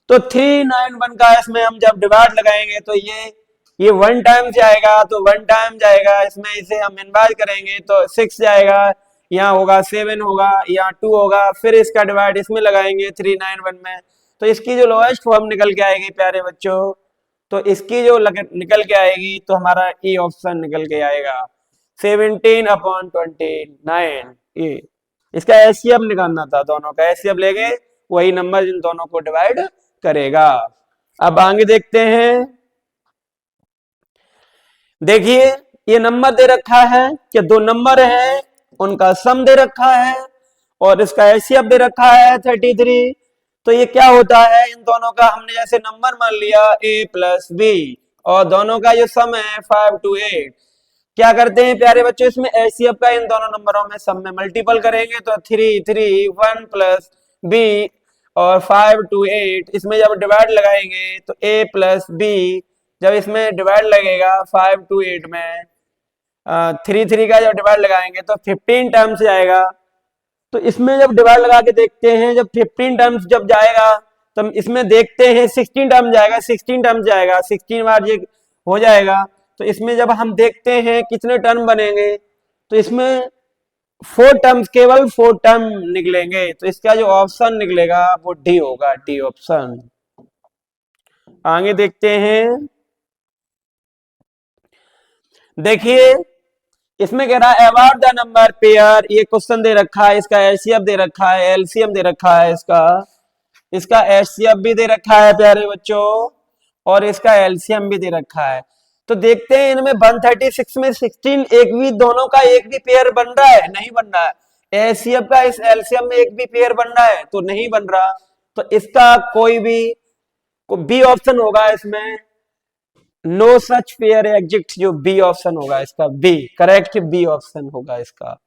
तो 3 9 1 का इसमें हम जब डिवाइड लगाएंगे तो ये 1 टाइम जाएगा, तो 1 टाइम जाएगा, इसमें इसे हम इनवाइज करेंगे तो 6 जाएगा, यहाँ होगा 7 होगा, यहाँ 2 होगा, फिर इसका डिवाइड इसमें लगाएंगे 3 9 1 में। तो इसकी जो लोएस्ट फॉर्म निकल के आएगी प्यारे बच्चों, तो इसकी जो निकल के आएगी तो हमारा ए ऑप्शन निकल के आएगा, 17/29। ये इसका एचसीएफ निकालना था, दोनों का एचसीएफ लेंगे, वही नंबर इन दोनों को डिवाइड करेगा। अब आगे देखते हैं। देखिए ये नंबर दे रखा है कि दो नंबर है, उनका सम दे रखा है और इसका एचसीएफ दे रखा है 33। तो ये क्या होता है, इन दोनों का हमने जैसे नंबर मान लिया a प्लस बी और दोनों का जो सम है 5 to 8, क्या करते हैं प्यारे बच्चों, इसमें एचसीएफ का इन दोनों नंबरों में सम में मल्टीपल करेंगे, तो 3 3 1 प्लस बी और 5 to 8, इसमें जब डिवाइड लगाएंगे तो a प्लस बी, जब इसमें डिवाइड लगेगा 5 to 8 में 3 3 का जब डिवाइड लगाएंगे तो 15 टर्म्स जाएगा। तो इसमें जब डिवाइड लगा के देखते हैं, जब 15 टर्म्स जब जाएगा तो इसमें देखते हैं 16 टर्म जाएगा, 16 टर्म जाएगा, 16 बार ये हो जाएगा। तो इसमें जब हम देखते हैं कितने टर्म बनेंगे, तो इसमें 4 टर्म्स, केवल 4 टर्म निकलेंगे। तो इसका जो ऑप्शन निकलेगा वो डी होगा, डी ऑप्शन। आगे देखते हैं। देखिए इसमें कह रहा है अबाउट द नंबर पेयर, ये क्वेश्चन दे रखा है, इसका एचसीएफ दे रखा है, एलसीएम दे रखा है, इसका एचसीएफ भी दे रखा है प्यारे बच्चों, और इसका एलसीएम भी दे रखा है। तो देखते हैं इनमें 136 में 16 एक भी, दोनों का एक भी पेयर बन रहा है, नहीं बन रहा है। एचसीएफ का इस एलसीएम में एक भी पेयर बन रहा है तो नहीं बन रहा। तो इसका कोई भी बी ऑप्शन होगा, इसमें नो सच पेयर एग्जिस्ट, जो बी ऑप्शन होगा इसका, बी करेक्ट बी ऑप्शन होगा इसका।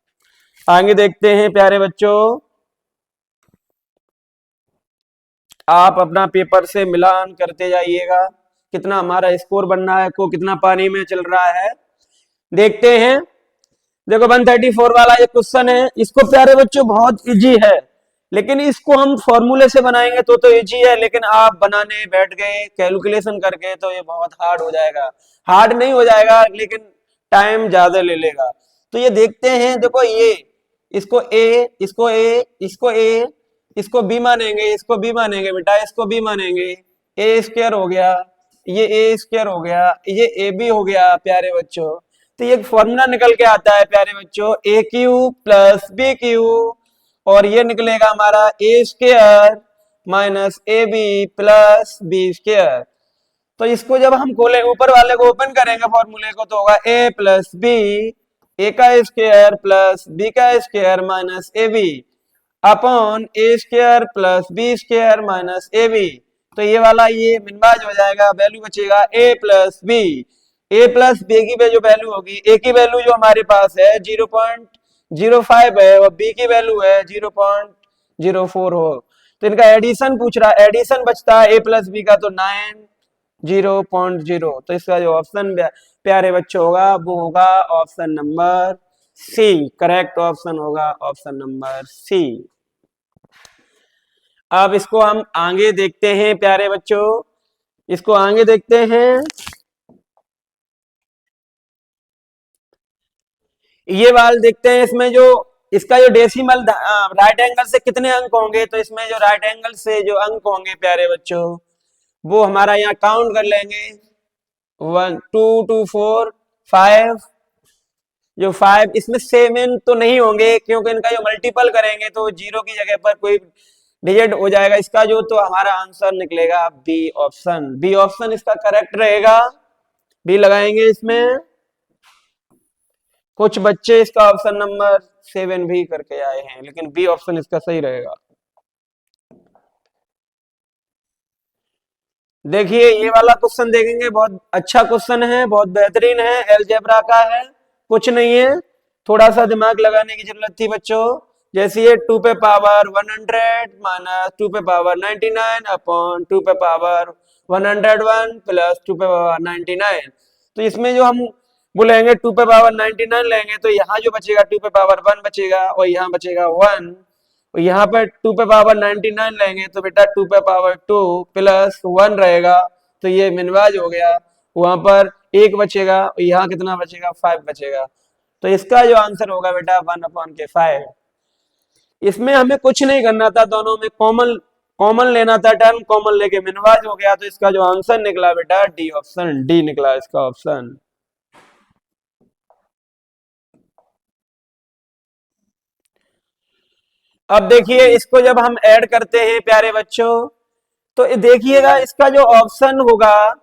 आगे देखते हैं प्यारे बच्चों, आप अपना पेपर से मिलान करते जाइएगा, कितना हमारा स्कोर बनना है, को कितना पानी में चल रहा है। देखते हैं। देखो 134 वाला ये क्वेश्चन है, इसको प्यारे बच्चों बहुत इजी है, लेकिन इसको हम फॉर्मूले से बनाएंगे तो इजी है, लेकिन आप बनाने बैठ गए कैलकुलेशन करके तो ये बहुत हार्ड हो जाएगा। हार्ड नहीं हो जाएगा लेकिन टाइम ज्यादा ले लेगा। तो ये देखते हैं, देखो ये इसको ए, इसको ए, इसको ए, इसको बी मानेंगे, इसको बी मानेंगे बेटा, इसको बी मानेंगे, ए स्क्वायर हो गया, ये ए स्क्वायर हो गया, ये ए बी हो गया प्यारे बच्चों। तो ये फॉर्मूला निकल के आता है प्यारे बच्चों, A cube plus B cube, और ये निकलेगा हमारा A square minus A B plus B square. तो इसको जब हम खोले, ऊपर वाले को ओपन करेंगे फॉर्मूले को, तो होगा ए प्लस बी, ए का स्क्वायर प्लस बी का square minus A B upon A square plus B square minus A B. तो ये वाला ये मिनबाज हो जाएगा, वैल्यू बचेगा A plus B. A plus B की जो वैल्यू होगी, ए की वैल्यू जो हमारे पास है 0.05 है और बी की वैल्यू है 0.04 हो। तो इनका एडिशन पूछ रहा है, एडिशन बचता है ए प्लस बी का, तो 9 0.0। तो इसका जो ऑप्शन प्यारे बच्चों होगा वो होगा option number C, correct option होगा ऑप्शन नंबर सी। अब इसको हम आगे देखते हैं प्यारे बच्चों, इसको आगे देखते हैं। ये वाल देखते हैं, इसमें जो इसका जो डेसिमल राइट एंगल से कितने अंक होंगे, तो इसमें जो राइट एंगल से जो अंक होंगे प्यारे बच्चों वो हमारा यहाँ काउंट कर लेंगे, 1 2 2 4 5, जो 5 इसमें 7 तो नहीं होंगे क्योंकि इनका जो मल्टीपल करेंगे तो जीरो की जगह पर कोई डिजिट हो जाएगा। इसका जो तो हमारा आंसर निकलेगा बी ऑप्शन, बी ऑप्शन इसका करेक्ट रहेगा। बी लगाएंगे इसमें। कुछ बच्चे इसका ऑप्शन नंबर 7 भी करके आए हैं, लेकिन बी ऑप्शन इसका सही रहेगा। देखिए ये वाला क्वेश्चन देखेंगे, बहुत अच्छा क्वेश्चन है, बहुत बेहतरीन है, अलजेब्रा का है, कुछ नहीं है, थोड़ा सा दिमाग लगाने की जरूरत थी बच्चों। जैसे ये 2 पे पावर 100 माइनस 2 पे पावर 99 अपॉन 2 पे पावर 101 प्लस 2 पे पावर 99। तो इसमें जो हम बोलेंगे 2 पे पावर 99 लेंगे तो यहाँ जो बचेगा 2 पे पावर 1 बचेगा और यहाँ बचेगा 1। और यहाँ पर 2 पे पावर 99 लेंगे तो बेटा 2 पे पावर 2 प्लस 1 रहेगा, तो ये मिनवाज हो गया। वहां पर 1 बचेगा और यहाँ कितना बचेगा, 5 बचेगा। तो इसका जो आंसर होगा बेटा 1/5। इसमें हमें कुछ नहीं करना था, दोनों में कॉमन कॉमन लेना था, टर्म कॉमन लेके मिनवाज हो गया। तो इसका जो आंसर निकला बेटा डी ऑप्शन, डी निकला इसका ऑप्शन। अब देखिए इसको जब हम ऐड करते हैं प्यारे बच्चों, तो देखिएगा इसका जो ऑप्शन होगा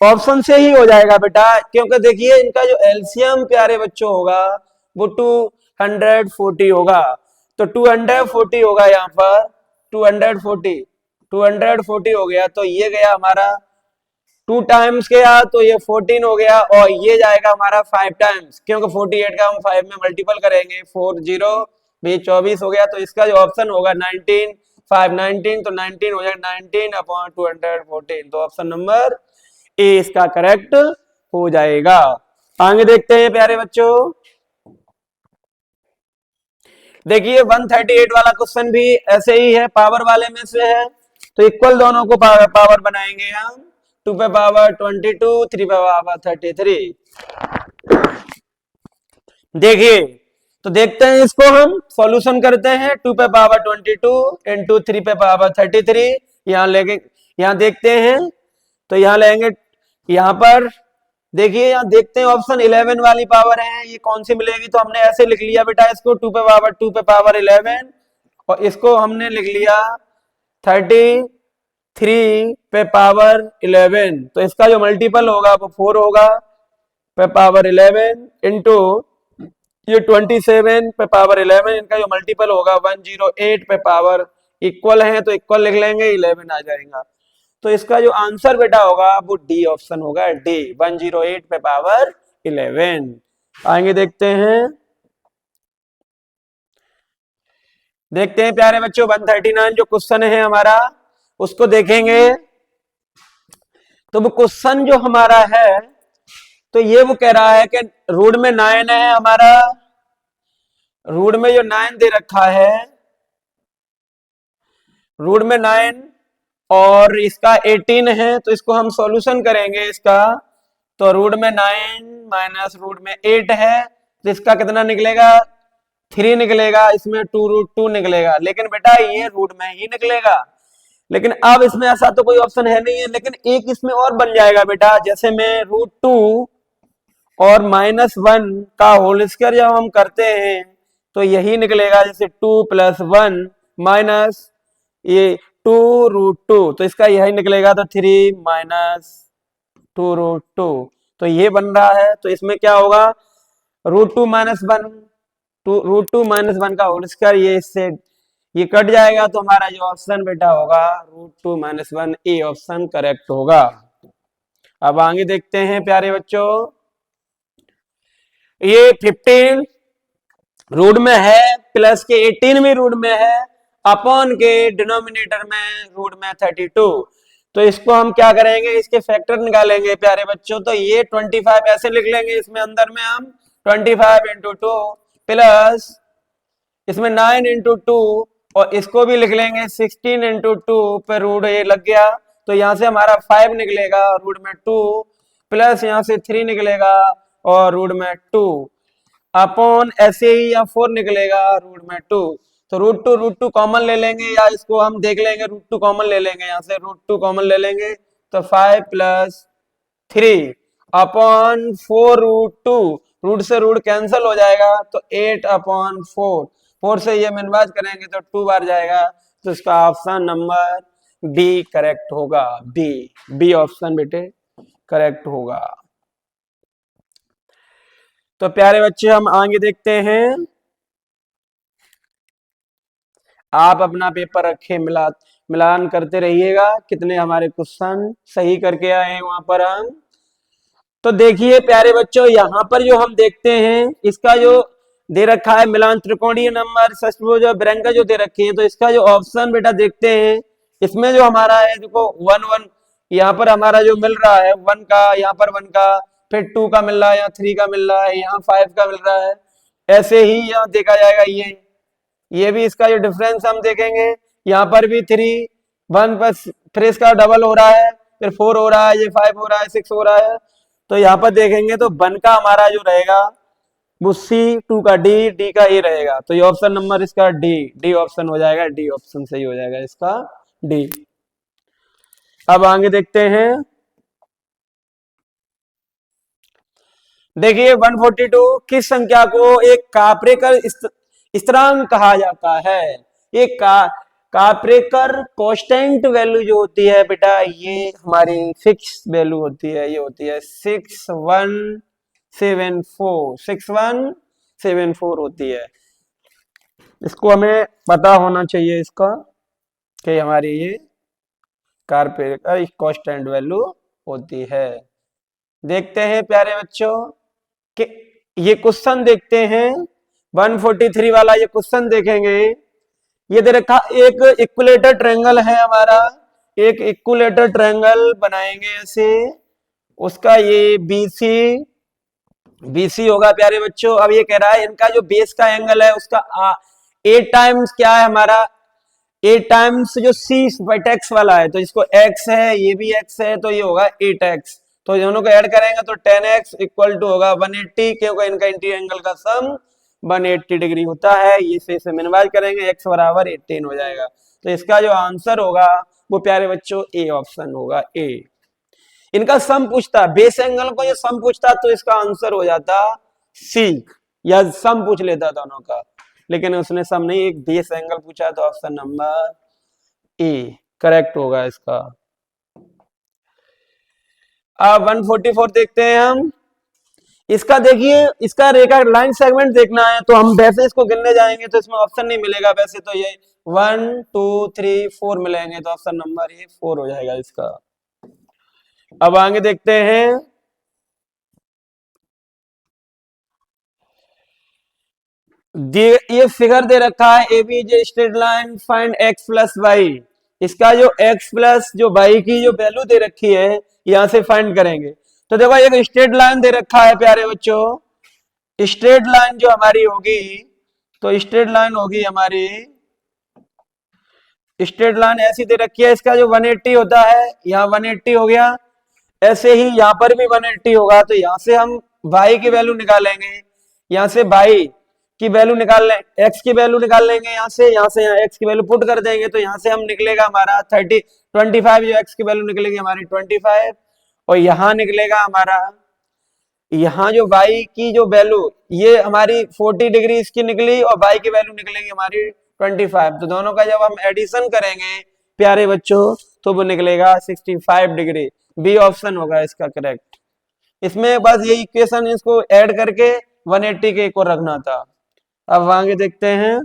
ऑप्शन से ही हो जाएगा बेटा, क्योंकि देखिए इनका जो एलसीएम प्यारे बच्चों होगा वो 240 होगा। तो 240 होगा यहाँ पर, 240 हो गया, तो ये गया हमारा 2 टाइम्स गया तो ये 14 हो गया, और ये जाएगा हमारा 5 टाइम्स, क्योंकि 48 का हम 5 में मल्टीपल करेंगे, 40 भी 24 हो गया। तो इसका जो ऑप्शन होगा 19, 5 19, तो 19 हो जाएगा 19/214। तो ऑप्शन नंबर ए इसका करेक्ट हो जाएगा। आगे देखते हैं प्यारे बच्चों। देखिए 138 वाला क्वेश्चन भी ऐसे ही है, पावर वाले में से है, तो इक्वल दोनों को पावर बनाएंगे हम, 2 पे पावर 22, 3 पे पावर 33। देखिए तो देखते हैं इसको, हम सॉल्यूशन करते हैं। 2 पे पावर 22 इंटू 3 पे पावर 33, यहाँ लेके यहाँ देखते हैं, तो यहाँ लेंगे, यहाँ पर देखिए यहाँ देखते हैं ऑप्शन 11 वाली पावर है, ये कौन सी मिलेगी। तो हमने ऐसे लिख लिया बेटा इसको 2 पे पावर 11, और इसको हमने लिख लिया 33 पे पावर 11। तो इसका जो मल्टीपल होगा वो 4 होगा पे पावर 11 इंटू ये 27 पे पावर 11, इनका जो मल्टीपल होगा 108 पे पावर, इक्वल है तो इक्वल लिख लेंगे, 11 आ जाएगा। तो इसका जो आंसर बेटा होगा वो डी ऑप्शन होगा, डी 108 पे पावर 11। आगे देखते हैं, देखते हैं प्यारे बच्चों 139 जो क्वेश्चन है हमारा उसको देखेंगे। तो वो क्वेश्चन जो हमारा है, तो ये वो कह रहा है कि रूट में 9 है हमारा, रूट में जो 9 दे रखा है, रूट में 9 और इसका 18 है, तो इसको हम सॉल्यूशन करेंगे इसका। तो रूट में 9 माइनस रूट में 8 है, तो इसका कितना निकलेगा, 3 निकलेगा, इसमें 2√2 निकलेगा। लेकिन बेटा ये रूट में ही निकलेगा, लेकिन अब इसमें ऐसा तो कोई ऑप्शन है नहीं है, लेकिन एक इसमें और बन जाएगा बेटा, जैसे में √2 और -1 का होल स्क्वायर जब हम करते हैं तो यही निकलेगा, जैसे 2 + 1 माइनस ये 2√2, तो इसका यही निकलेगा, तो 3 - 2√2, तो ये बन रहा है। तो इसमें क्या होगा, √2 - 1, √2 - 1 का होल स्क्वायर, ये इससे ये कट जाएगा, तो हमारा जो ऑप्शन बेटा होगा √2 - 1, ए ऑप्शन करेक्ट होगा। अब आगे देखते हैं प्यारे बच्चों, ये 15 रूट में है, प्लस के 18 भी रूट में है, अपॉन के डिनोमिनेटर में रूट में 32। तो इसको हम क्या करेंगे, इसके फैक्टर निकालेंगे प्यारे बच्चों। तो ये 25 ऐसे लिख लेंगे, इसमें अंदर में हम 25 × 2 प्लस इसमें 9 × 2, और इसको भी लिख लेंगे 16 × 2 पे रूट ये लग गया, तो यहाँ से हमारा 5 निकलेगा रूट में 2, प्लस यहाँ से 3 निकलेगा और रूट में 2, अपॉन ऐसे ही यहाँ 4 निकलेगा रूट में 2। तो √2 कॉमन ले लेंगे, या इसको हम देख लेंगे √2 कॉमन ले लेंगे, यहाँ से √2 कॉमन ले लेंगे, तो 5+3/4√2, रूट से रूट कैंसिल हो जाएगा तो 8/4, 4 से ये मिनवाज करेंगे तो 2 बार जाएगा, तो इसका ऑप्शन नंबर बी करेक्ट होगा। बी, बी ऑप्शन बेटे करेक्ट होगा। तो प्यारे बच्चे हम आगे देखते हैं। आप अपना पेपर रखे, मिलान करते रहिएगा कितने हमारे क्वेश्चन सही करके आए हैं वहां पर हम। तो देखिए प्यारे बच्चों, यहाँ पर जो हम देखते हैं इसका जो दे रखा है मिलान त्रिकोणीय नंबर षष्ठभुज और बेरंगा जो दे रखे हैं, तो इसका जो ऑप्शन बेटा देखते हैं, इसमें जो हमारा है देखो 1 1 यहाँ पर हमारा जो मिल रहा है 1 का, यहाँ पर 1 का, फिर 2 का मिल रहा है, यहाँ 3 का मिल रहा है, यहाँ 5 का मिल रहा है। ऐसे ही यहाँ देखा जाएगा, ये भी इसका जो डिफरेंस हम देखेंगे, यहाँ पर भी 3 1 पर फिर इसका डबल हो रहा है, फिर 4 हो रहा है, ये 5 हो रहा है, 6 हो रहा है। तो यहाँ पर देखेंगे तो 1 का हमारा जो रहेगा वो सी, 2 का डी, डी का ए रहेगा। तो ये ऑप्शन नंबर इसका डी, डी ऑप्शन हो जाएगा, डी ऑप्शन सही हो जाएगा इसका डी। अब आगे देखते हैं। देखिए 142 किस संख्या को एक काप्रेकर स्थिरांक कहा जाता है? एक काप्रेकर कांस्टेंट वैल्यू जो होती है बेटा, ये हमारी फिक्स वैल्यू होती है, ये होती है 6174 होती है। इसको हमें पता होना चाहिए इसका कि हमारी ये काप्रेकर कांस्टेंट वैल्यू होती है। देखते हैं प्यारे बच्चों कि ये क्वेश्चन देखते हैं 143 वाला, ये क्वेश्चन देखेंगे। ये दे रखा एक इक्विलेटर ट्रायंगल है हमारा, एक इक्विलेटर ट्रायंगल बनाएंगे ऐसे, उसका ये बीसी होगा प्यारे बच्चों। अब ये कह रहा है इनका जो बेस का एंगल है उसका 8 टाइम्स क्या है हमारा, 8 टाइम्स जो सी वर्टेक्स वाला है, तो इसको x है, ये भी x है, तो ये होगा 8x। तो दोनों को ऐड करेंगे तो 10x इक्वल टू होगा 180, क्योंकि इनका इंटीरियर एंगल का सम 180 डिग्री होता है। ये से मिनिमाइज करेंगे x बराबर 18 हो जाएगा। तो इसका जो आंसर होगा वो प्यारे बच्चों ए ऑप्शन होगा, ए। इनका सम पूछता, बेस एंगल को ये सम पूछता तो इसका आंसर हो जाता सी, या सम पूछ लेता दोनों का, लेकिन उसने सम नहीं, एक बेस एंगल पूछा, तो ऑप्शन नंबर ए करेक्ट होगा इसका। अब 144 देखते हैं हम। इसका देखिए, इसका रेखा लाइन सेगमेंट देखना है, तो हम वैसे इसको गिनने जाएंगे तो इसमें ऑप्शन नहीं मिलेगा, वैसे तो ये 1 2 3 4 मिलेंगे, तो ऑप्शन नंबर ये 4 हो जाएगा इसका। अब आगे देखते हैं। ये फिगर दे रखा है ABJ straight line find x plus y. इसका जो x प्लस जो y की जो वैल्यू दे रखी है यहां से फाइंड करेंगे। तो देखो एक स्ट्रेट लाइन दे रखा है प्यारे बच्चों, स्ट्रेट लाइन जो हमारी होगी, तो स्ट्रेट लाइन होगी हमारी, स्ट्रेट लाइन ऐसी दे रखी है, इसका जो 180 होता है यहाँ 180 हो गया, ऐसे ही यहाँ पर भी 180 होगा, तो यहाँ से हम y की वैल्यू निकालेंगे, यहाँ से y की वैल्यू निकाल लें, x की वैल्यू निकाल लेंगे, यहाँ से यहाँ x की वैल्यू पुट कर देंगे, तो यहाँ से हम निकलेगा हमारा 25, जो x की वैल्यू निकलेगी हमारी 25, और यहाँ निकलेगा हमारा, यहाँ जो y की जो वैल्यू ये हमारी 40 डिग्री इसकी निकली, और y की वैल्यू निकलेगी हमारी 25। तो दोनों का जब हम एडिशन करेंगे प्यारे बच्चों तो वो निकलेगा 65 डिग्री। बी ऑप्शन होगा इसका करेक्ट। इसमें बस ये इक्वेशन इसको ऐड करके 180 के को रखना था। अब आगे देखते हैं।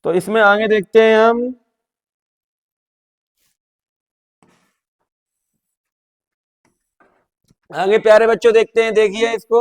तो इसमें आगे देखते हैं हम। आगे प्यारे बच्चों देखते हैं, देखिए इसको।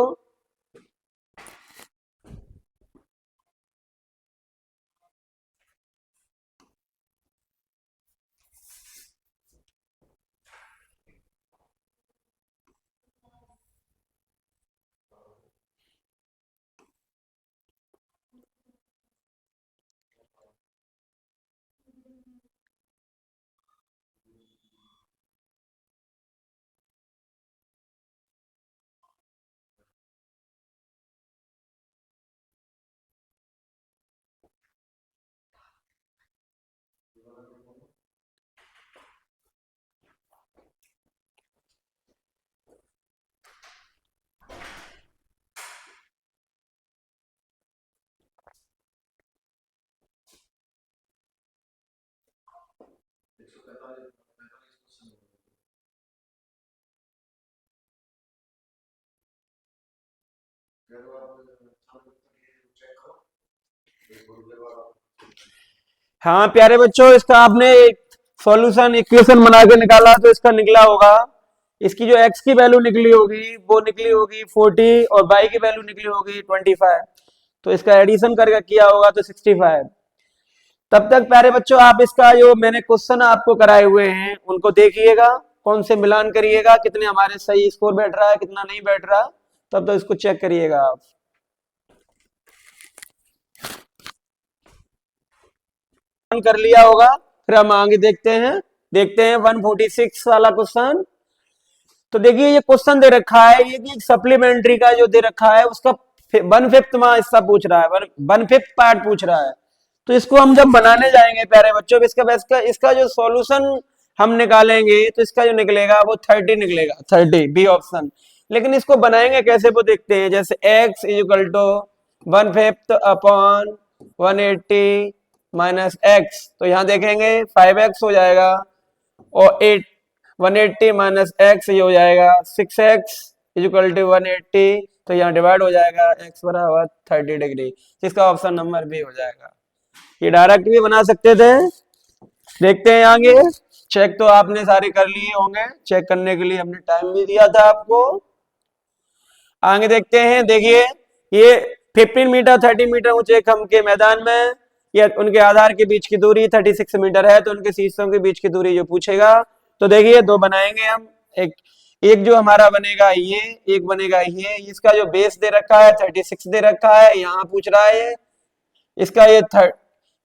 हाँ प्यारे बच्चों, इसका आपने सॉल्यूशन इक्वेशन बना के निकाला तो इसका निकला होगा, इसकी जो x की वैल्यू निकली होगी वो निकली होगी 40 और y की वैल्यू निकली होगी 25। तो इसका एडिशन करके किया होगा तो 65। तब तक प्यारे बच्चों आप इसका जो मैंने क्वेश्चन आपको कराए हुए हैं उनको देखिएगा, कौन से मिलान करिएगा, कितने हमारे सही स्कोर बैठ रहा है कितना नहीं बैठ रहा, तब तो इसको चेक करिएगा आप। कर लिया होगा, फिर हम आगे देखते हैं 146 वाला क्वेश्चन। तो देखिए ये क्वेश्चन दे रखा है, ये सप्लीमेंट्री का जो दे रखा है उसका 1/5 हिस्सा पूछ रहा है, 1/5 पार्ट पूछ रहा है। तो इसको हम जब बनाने जाएंगे प्यारे बच्चों, इसका जो सॉल्यूशन हम निकालेंगे तो इसका जो निकलेगा वो 30 निकलेगा, 30 बी ऑप्शन। लेकिन इसको बनाएंगे कैसे वो देखते हैं। जैसे x equal to 1/5 upon 180 minus x, तो यहाँ देखेंगे 5x हो जाएगा और 180 माइनस एक्स ये हो जाएगा 6x इक्वल टू 180, तो यहाँ डिवाइड हो जाएगा x बराबर 30 डिग्री, जिसका ऑप्शन नंबर बी हो जाएगा। ये डायरेक्ट भी बना सकते थे। देखते हैं आगे, चेक तो आपने सारे कर लिए होंगे, चेक करने के लिए हमने टाइम भी दिया था आपको। आगे देखते हैं, देखिए ये 15 मीटर 30 मीटर ऊंचे खंभ के मैदान में या उनके आधार के बीच की दूरी 36 मीटर है, तो उनके शीर्षों के बीच की दूरी जो पूछेगा, तो देखिए दो बनाएंगे हम। एक जो हमारा बनेगा ये, एक बनेगा ये। इसका जो बेस दे रखा है 36 दे रखा है, यहाँ पूछ रहा है इसका ये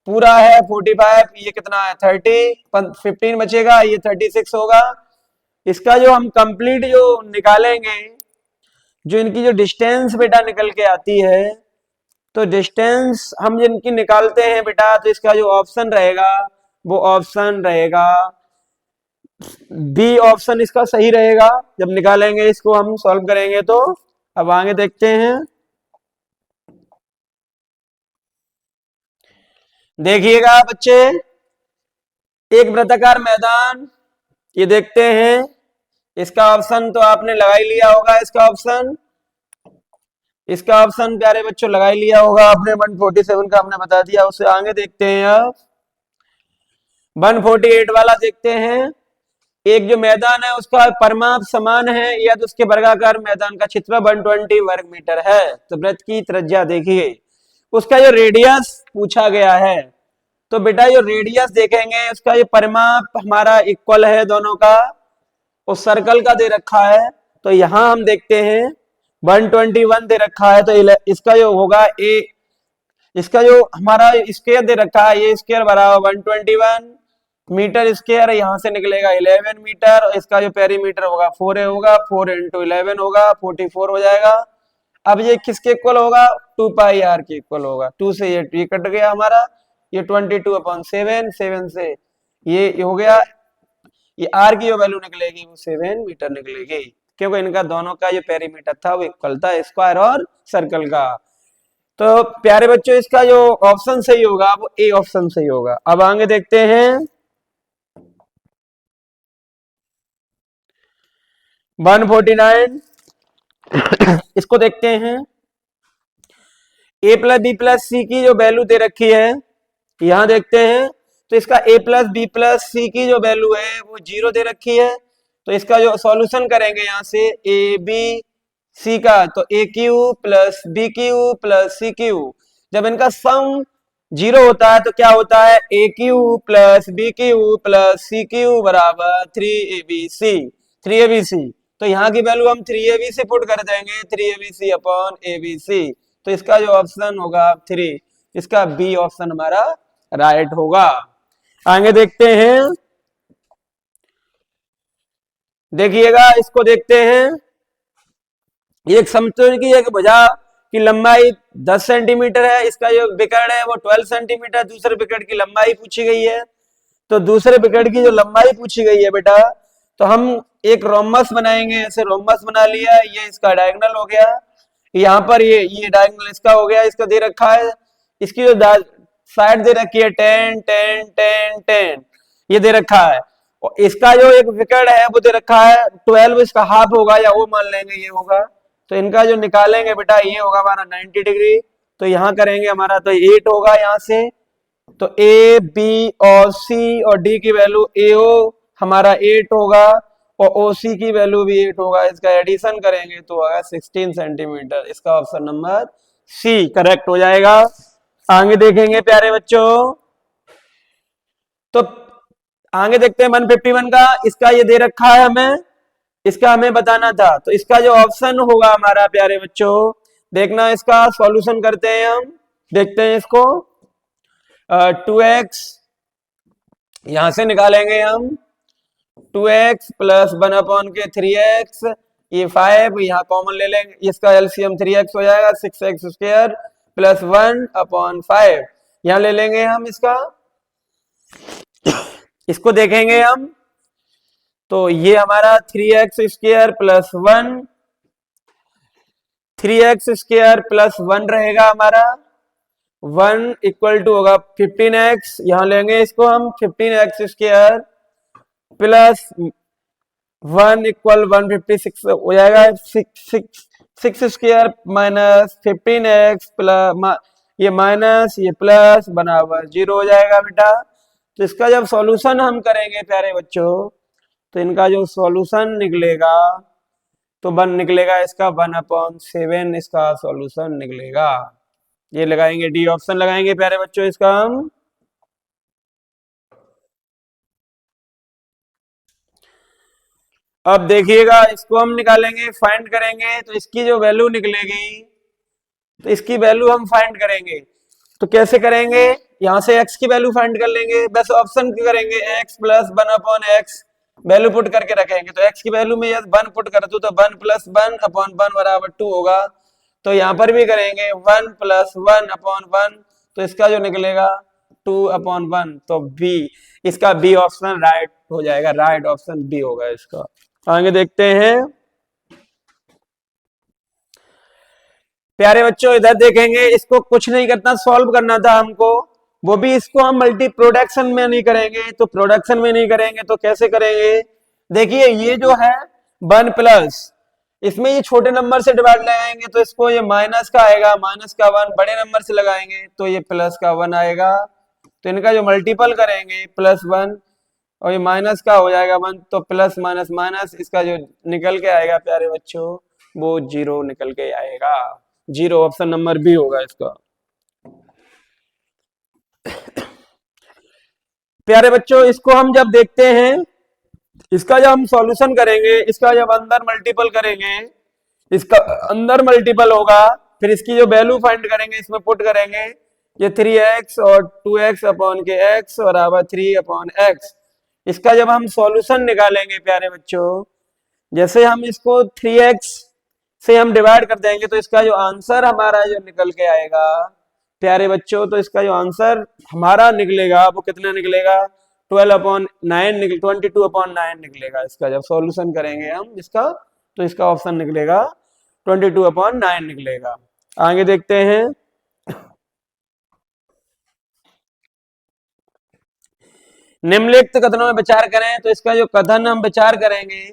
पूरा है 45, ये कितना है 30, 15 बचेगा, ये 36 होगा। इसका जो हम कंप्लीट जो निकालेंगे, जो इनकी जो डिस्टेंस बेटा निकल के आती है, तो डिस्टेंस हम जिनकी निकालते हैं बेटा, तो इसका जो ऑप्शन रहेगा वो ऑप्शन रहेगा बी ऑप्शन, इसका सही रहेगा जब निकालेंगे, इसको हम सॉल्व करेंगे तो। अब आगे देखते हैं, देखिएगा बच्चे, एक वृत्ताकार मैदान, ये देखते हैं, इसका ऑप्शन तो आपने लगा ही लिया होगा, इसका ऑप्शन प्यारे बच्चों लगा ही लिया होगा आपने, 147 का हमने बता दिया। उससे आगे देखते हैं अब 148 वाला देखते हैं। एक जो मैदान है उसका परिमाप समान है या तो उसके वर्गाकार मैदान का क्षेत्र 120 वर्ग मीटर है, तो वृत्त की त्रिज्या देखिए, उसका जो रेडियस पूछा गया है, तो बेटा जो रेडियस देखेंगे उसका ये परिमाप हमारा इक्वल है दोनों का, उस सर्कल का दे रखा है। तो यहां हम देखते हैं 121 दे रखा है, तो इसका जो होगा ए, इसका जो हमारा स्क्वायर दे रखा है, ये स्क्वायर बराबर 121 मीटर स्क्वायर, यहां से निकलेगा 11 मीटर, और इसका जो पेरीमीटर होगा 4 होगा, 4 इंटू 11 होगा, 44 हो जाएगा। अब ये किसके इक्वल होगा, 2 पाई आर के इक्वल होगा। 2 से ये कट गया हमारा, ये 22/7, 7 से ये हो गया, ये आर की जो वैल्यू निकलेगी वो 7 मीटर निकलेगी, क्योंकि इनका दोनों का जो पेरीमीटर था वो इक्वल था, स्क्वायर और सर्कल का। तो प्यारे बच्चों इसका जो ऑप्शन सही होगा वो ए ऑप्शन सही होगा। अब आगे देखते हैं 149, इसको देखते हैं। a प्लस बी प्लस सी की जो वैल्यू दे रखी है, यहां देखते हैं, तो इसका a प्लस बी प्लस सी की जो वैल्यू है वो 0 दे रखी है। तो इसका जो सॉल्यूशन करेंगे यहां से ए बी सी का, तो A cube plus B cube plus C cube, जब इनका सम 0 होता है तो क्या होता है, A cube plus B cube plus C cube बराबर 3abc, 3abc। तो यहाँ की वैल्यू हम 3abc पुट कर देंगे, 3abc अपॉन abc, तो इसका जो ऑप्शन होगा 3, इसका बी ऑप्शन हमारा राइट होगा। आगे देखते हैं, देखिएगा इसको देखते हैं। एक समतुल्य की एक भुजा की लंबाई 10 सेंटीमीटर है, इसका जो विकर्ण है वो 12 सेंटीमीटर, दूसरे विकर्ण की लंबाई पूछी गई है। तो दूसरे विकर्ण की जो लंबाई पूछी गई है बेटा, तो हम एक रोम्बस बनाएंगे, ऐसे रोम्बस बना लिया, ये इसका डायगोनल हो गया, यहाँ पर ये डायगोनल इसका हो गया, इसका दे रखा है, इसकी जो साइड दे रखी है 10 10 10 10, ये दे रखा है। और इसका जो एक विकेट है वो दे रखा है 12, इसका हाफ होगा या वो मान लेंगे ये होगा। तो इनका जो निकालेंगे बेटा ये होगा हमारा 90 डिग्री। तो यहाँ करेंगे हमारा तो 8 होगा यहाँ से। तो ए बी और सी और डी की वैल्यू एओ हमारा 8 होगा और ओ सी की वैल्यू भी 8 होगा। इसका एडिशन करेंगे तो होगा 16 सेंटीमीटर। इसका ऑप्शन नंबर सी करेक्ट हो जाएगा। आगे देखेंगे प्यारे बच्चों, तो आगे देखते हैं 151 का। इसका ये दे रखा है हमें, इसका हमें बताना था। तो इसका जो ऑप्शन होगा हमारा प्यारे बच्चों, देखना इसका सॉल्यूशन करते हैं हम। देखते हैं इसको 2x यहां से निकालेंगे हम 2x प्लस 1/3x, ये 5 यहाँ कॉमन ले लेंगे, इसका एलसीएम 3x हो जाएगा 6x स्क्वायर प्लस 1/5 यहाँ ले लेंगे हम इसका। इसको देखेंगे हम तो ये हमारा 3x square plus 1, 3x square plus 1 रहेगा हमारा 1 इक्वल टू होगा 15x, यहां लेंगे इसको हम 15x स्क्वायर प्लस 1 इक्वल 156 हो जाएगा 6 स्क्वायर माइनस 15x प्लस ये माइनस ये प्लस बराबर 0 हो जाएगा बेटा। तो इसका जब सॉल्यूशन हम करेंगे प्यारे बच्चों, तो इनका जो सॉल्यूशन निकलेगा तो 1 निकलेगा इसका 1/7 इसका सॉल्यूशन निकलेगा। ये लगाएंगे डी ऑप्शन लगाएंगे प्यारे बच्चों इसका हम। अब देखिएगा इसको हम निकालेंगे, फाइंड करेंगे तो इसकी जो वैल्यू निकलेगी, तो इसकी वैल्यू हम फाइंड करेंगे। तो कैसे करेंगे, यहां से x की वैल्यू फाइंड कर लेंगे, बस ऑप्शन की करेंगे x plus 1/x value put करके रखेंगे। तो x की वैल्यू में यदि 1 पुट कर दूं तो 1 प्लस 1/1 बराबर 2 होगा। तो यहाँ पर भी करेंगे 1 प्लस 1/1, तो इसका जो निकलेगा 2/1। तो बी, इसका बी ऑप्शन राइट हो जाएगा, राइट ऑप्शन बी होगा इसका। आगे देखते हैं प्यारे बच्चों, इधर देखेंगे, इसको कुछ नहीं करना, सॉल्व करना था हमको, वो भी इसको हम मल्टी प्रोडक्शन में नहीं करेंगे। तो प्रोडक्शन में नहीं करेंगे तो कैसे करेंगे, देखिए ये जो है 1 प्लस, इसमें ये छोटे नंबर से डिवाइड लगाएंगे तो इसको ये माइनस का आएगा, माइनस का 1 बड़े नंबर से लगाएंगे तो ये प्लस का 1 आएगा। तो इनका जो मल्टीपल करेंगे +1 और ये माइनस का हो जाएगा 1, तो प्लस माइनस माइनस, इसका जो निकल के आएगा प्यारे बच्चों वो 0 निकल के आएगा। 0 ऑप्शन नंबर बी होगा इसका। प्यारे बच्चों इसको हम जब देखते हैं, इसका जब हम सॉल्यूशन करेंगे, इसका जब अंदर मल्टीपल करेंगे, इसका अंदर मल्टीपल होगा, फिर इसकी जो वैल्यू फाइंड करेंगे इसमें पुट करेंगे, ये 3x और 2x अपॉन के x बराबर 3/x। इसका जब हम सॉल्यूशन निकालेंगे प्यारे बच्चों, जैसे हम इसको 3x से हम डिवाइड कर देंगे तो इसका जो आंसर हमारा जो निकल के आएगा प्यारे बच्चों, तो इसका जो आंसर हमारा निकलेगा वो कितना निकलेगा 22/9 निकलेगा। इसका जब सॉल्यूशन करेंगे हम इसका, तो इसका ऑप्शन निकलेगा 22/9 निकलेगा। आगे देखते हैं निम्नलिखित कथनों में विचार करें। तो इसका जो कथन हम विचार करेंगे,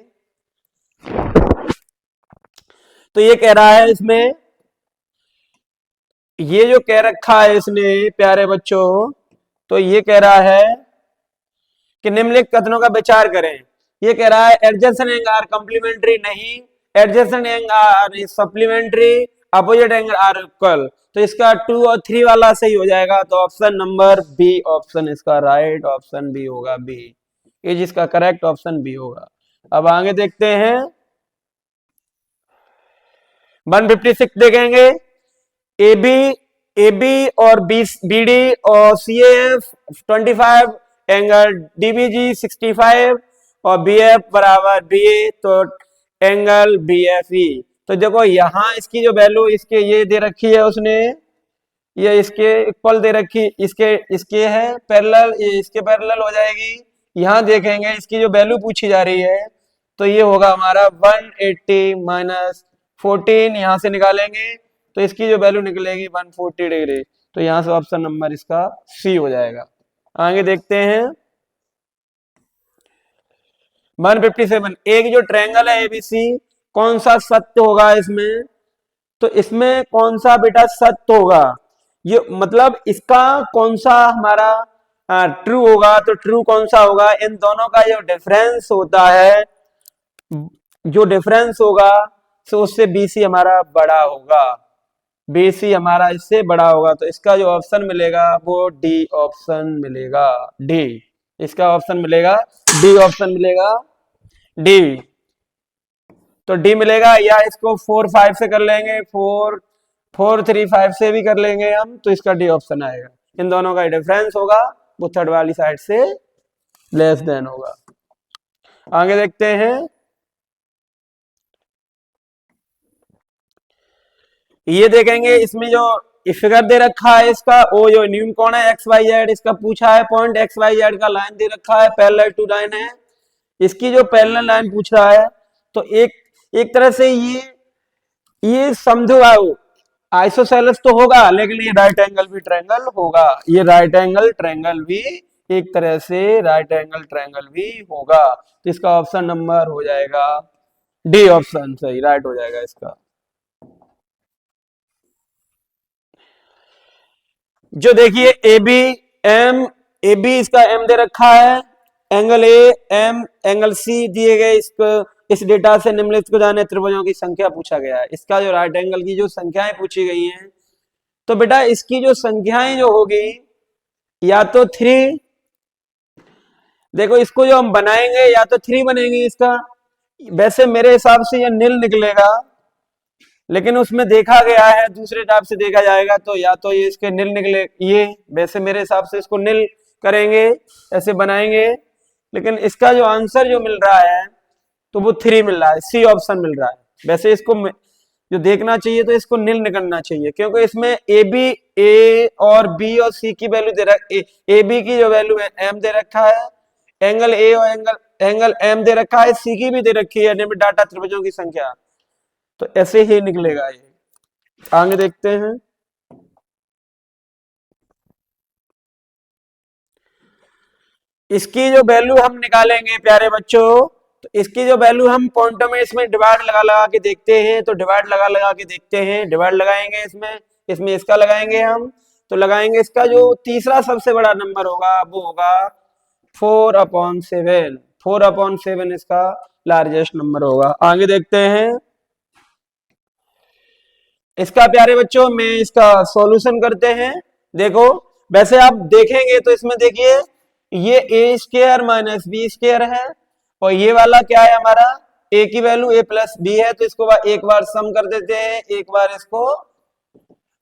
तो ये कह रहा है, इसमें ये जो कह रखा है इसने प्यारे बच्चों, तो ये कह रहा है कि निम्नलिखित कथनों का विचार करें। ये कह रहा है एडजेसेंट एंगल आर कंप्लीमेंट्री नहीं, adjacent angle are supplementary, opposite angle are equal. तो इसका 2 और 3 वाला सही हो जाएगा। तो ऑप्शन नंबर बी ऑप्शन इसका राइट ऑप्शन बी होगा, बी ये जिसका करेक्ट ऑप्शन बी होगा। अब आगे देखते हैं 156 देखेंगे, ए बी और बी डी और सी एफ 25 एंगल डीबीजी 65 और बी एफ बराबर बी ए, तो एंगल बी एफ ई। तो देखो यहां इसकी जो वैल्यू इसके ये दे रखी है उसने, ये इसके इक्वल दे रखी, इसके है पैरेलल, ये इसके पैरेलल हो जाएगी। यहां देखेंगे इसकी जो वैल्यू पूछी जा रही है, तो ये होगा हमारा 180 माइनस 14, यहां से निकालेंगे तो इसकी जो वैल्यू निकलेगी 140 डिग्री। तो यहां से ऑप्शन नंबर इसका सी हो जाएगा। आगे देखते हैं 157। एक जो ट्रायंगल है एबीसी, कौन सा सत्य होगा इसमें? तो इसमें कौन सा बेटा सत्य होगा? ये मतलब इसका कौन सा हमारा ट्रू होगा? तो ट्रू कौन सा होगा? इन दोनों का जो डिफरेंस होता है, जो डिफरेंस होगा, तो उससे बीसी हमारा बड़ा होगा। बीसी हमारा इससे बड़ा होगा। तो इसका जो ऑप्शन मिलेगा वो डी ऑप्शन मिलेगा। डी, इसका ऑप्शन मिलेगा डी, ऑप्शन मिलेगा डी। तो डी मिलेगा, या इसको 4 5 से कर लेंगे, 4 4 3 5 से भी कर लेंगे हम, तो इसका डी ऑप्शन आएगा। इन दोनों का डिफरेंस होगा वो थर्ड वाली साइड से लेस देन होगा। आगे देखते हैं, ये देखेंगे इसमें जो फिगर दे रखा है इसका, वो जो न्यून कौन है एक्स वाई जेड, इसका पूछा है पॉइंट एक्स वाई जेड का, लाइन दे रखा है पैरेलल टू लाइन है, इसकी जो पैरेलल लाइन पूछ रहा है, तो एक तरह से ये समझो आइसोसेलेस तो होगा, लेकिन ये राइट एंगल भी ट्रायंगल होगा। ये राइट एंगल ट्रायंगल भी एक तरह से राइट एंगल ट्रायंगल भी होगा। तो इसका ऑप्शन नंबर हो जाएगा डी ऑप्शन, सही राइट हो जाएगा इसका। जो देखिए ए बी इसका एम दे रखा है, angle A M angle C दिए गए, इसको इस डेटा से निम्नलिखित को जाने त्रिभुजों की संख्या पूछा गया है। इसका जो राइट एंगल की जो संख्याएं पूछी गई हैं, तो बेटा इसकी जो संख्याएं जो होगी, या तो 3, देखो इसको जो हम बनाएंगे या तो 3 बनेंगे इसका, वैसे मेरे हिसाब से यह नील निकलेगा, लेकिन उसमें देखा गया है दूसरे टाइप से देखा जाएगा, तो या तो ये इसके नील निकले, ये वैसे मेरे हिसाब से इसको नील करेंगे, ऐसे बनाएंगे, लेकिन इसका जो आंसर जो मिल रहा है तो वो 3 मिल रहा है, सी ऑप्शन मिल रहा है। वैसे इसको जो देखना चाहिए तो इसको नील निकलना चाहिए, क्योंकि इसमें ए और बी और सी की वैल्यू दे रखा, ए बी की जो वैल्यू है एम दे रखा है, एंगल ए और एंगल एम दे रखा है, सी की भी दे रखी है, डाटा त्रिभुजों की संख्या, तो ऐसे ही निकलेगा ये। आगे देखते हैं, इसकी जो वैल्यू हम निकालेंगे प्यारे बच्चों, तो इसकी जो वैल्यू हम पॉइंटों में इसमें डिवाइड लगा लगा के देखते हैं, तो डिवाइड लगा लगा के देखते हैं, डिवाइड लगाएंगे इसमें इसका लगाएंगे हम, तो लगाएंगे इसका जो तीसरा सबसे बड़ा नंबर होगा वो होगा 4/7। 4/7 इसका लार्जेस्ट नंबर होगा। आगे देखते हैं, इसका प्यारे बच्चों में इसका सॉल्यूशन करते हैं। देखो वैसे आप देखेंगे तो इसमें देखिए ये ए स्क्वायर माइनस बी स्क्वायर है, और ये वाला क्या है हमारा, ए की वैल्यू ए प्लस बी है, तो इसको एक बार सम कर देते हैं, एक बार इसको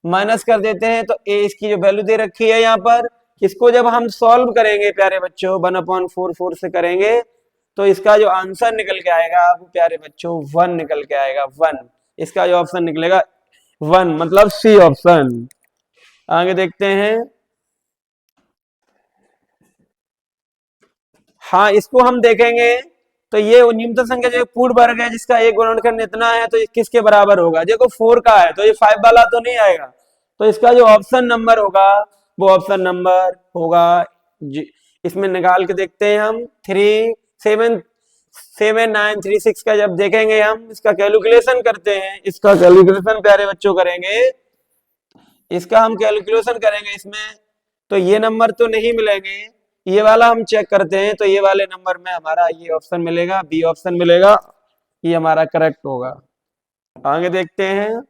माइनस कर देते हैं, तो ए इसकी जो वैल्यू दे रखी है यहाँ पर, इसको जब हम सॉल्व करेंगे प्यारे बच्चों 1/4 से करेंगे, तो इसका जो आंसर निकल के आएगा वो प्यारे बच्चों 1 निकल के आएगा, 1। इसका जो ऑप्शन निकलेगा 1, मतलब सी ऑप्शन। आगे देखते हैं, हाँ इसको हम देखेंगे, तो ये न्यूनतम संख्या जो पूर्ण वर्ग है जिसका एक गुणनखंड इतना है, तो किसके बराबर होगा? देखो 4 का है तो ये 5 वाला तो नहीं आएगा, तो इसका जो ऑप्शन नंबर होगा वो ऑप्शन नंबर होगा, इसमें निकाल के देखते हैं हम 3 7 7 9 3 6 का जब देखेंगे हम, इसका कैलकुलेशन करते हैं, इसका कैलकुलेशन प्यारे बच्चों करेंगे, इसका हम कैलकुलेशन करेंगे इसमें, तो ये नंबर तो नहीं मिलेंगे, ये वाला हम चेक करते हैं, तो ये वाले नंबर में हमारा ये ऑप्शन मिलेगा, बी ऑप्शन मिलेगा, ये हमारा करेक्ट होगा। आगे देखते हैं,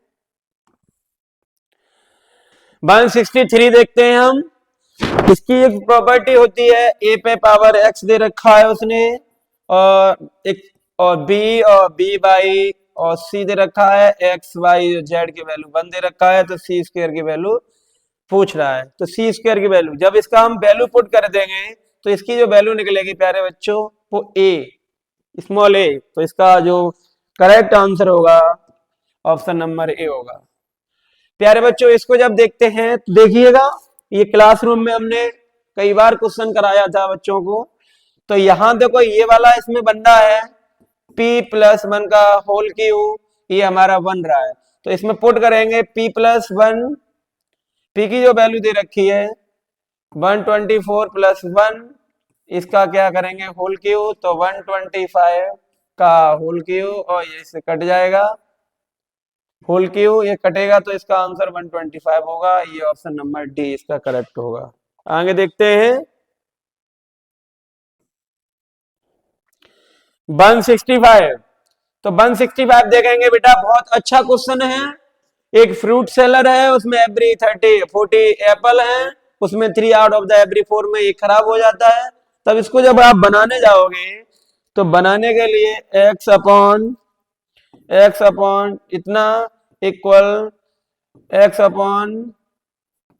163 देखते हैं हम, इसकी एक प्रॉपर्टी होती है, ए पे पावर एक्स दे रखा है उसने, और बी बाई और सी दे रखा है, एक्स वाई जेड की वैल्यू 1 दे रखा है, तो सी स्क्वायर की वैल्यू पूछ रहा है, तो सी स्क्वायर की वैल्यू जब इसका हम वैल्यू पुट कर देंगे तो इसकी जो वैल्यू निकलेगी प्यारे बच्चों वो ए, स्मॉल ए, तो इसका जो करेक्ट आंसर होगा ऑप्शन नंबर ए होगा। प्यारे बच्चों इसको जब देखते हैं तो देखिएगा, ये क्लासरूम में हमने कई बार क्वेश्चन कराया था बच्चों को, तो यहां देखो ये वाला इसमें बन रहा है p+1 का होल क्यूब, ये हमारा बन रहा है, तो इसमें पुट करेंगे p+1, p की जो वैल्यू दे रखी है 124 + 1 इसका क्या करेंगे होल क्यू, तो 125 का होल क्यू और ये इससे कट जाएगा होल क्यू, ये कटेगा तो इसका आंसर 125 होगा। ये ऑप्शन नंबर डी इसका करेक्ट होगा। आगे देखते हैं 165। तो 165 देखेंगे बेटा, बहुत अच्छा क्वेश्चन है। एक फ्रूट सेलर है, उसमें एवरी 40 एप्पल है, उसमें 3 आउट ऑफ द एवरी 4 में ये खराब हो जाता है। तब इसको जब आप बनाने जाओगे तो बनाने के लिए x अपॉन इतना इक्वल x अपॉन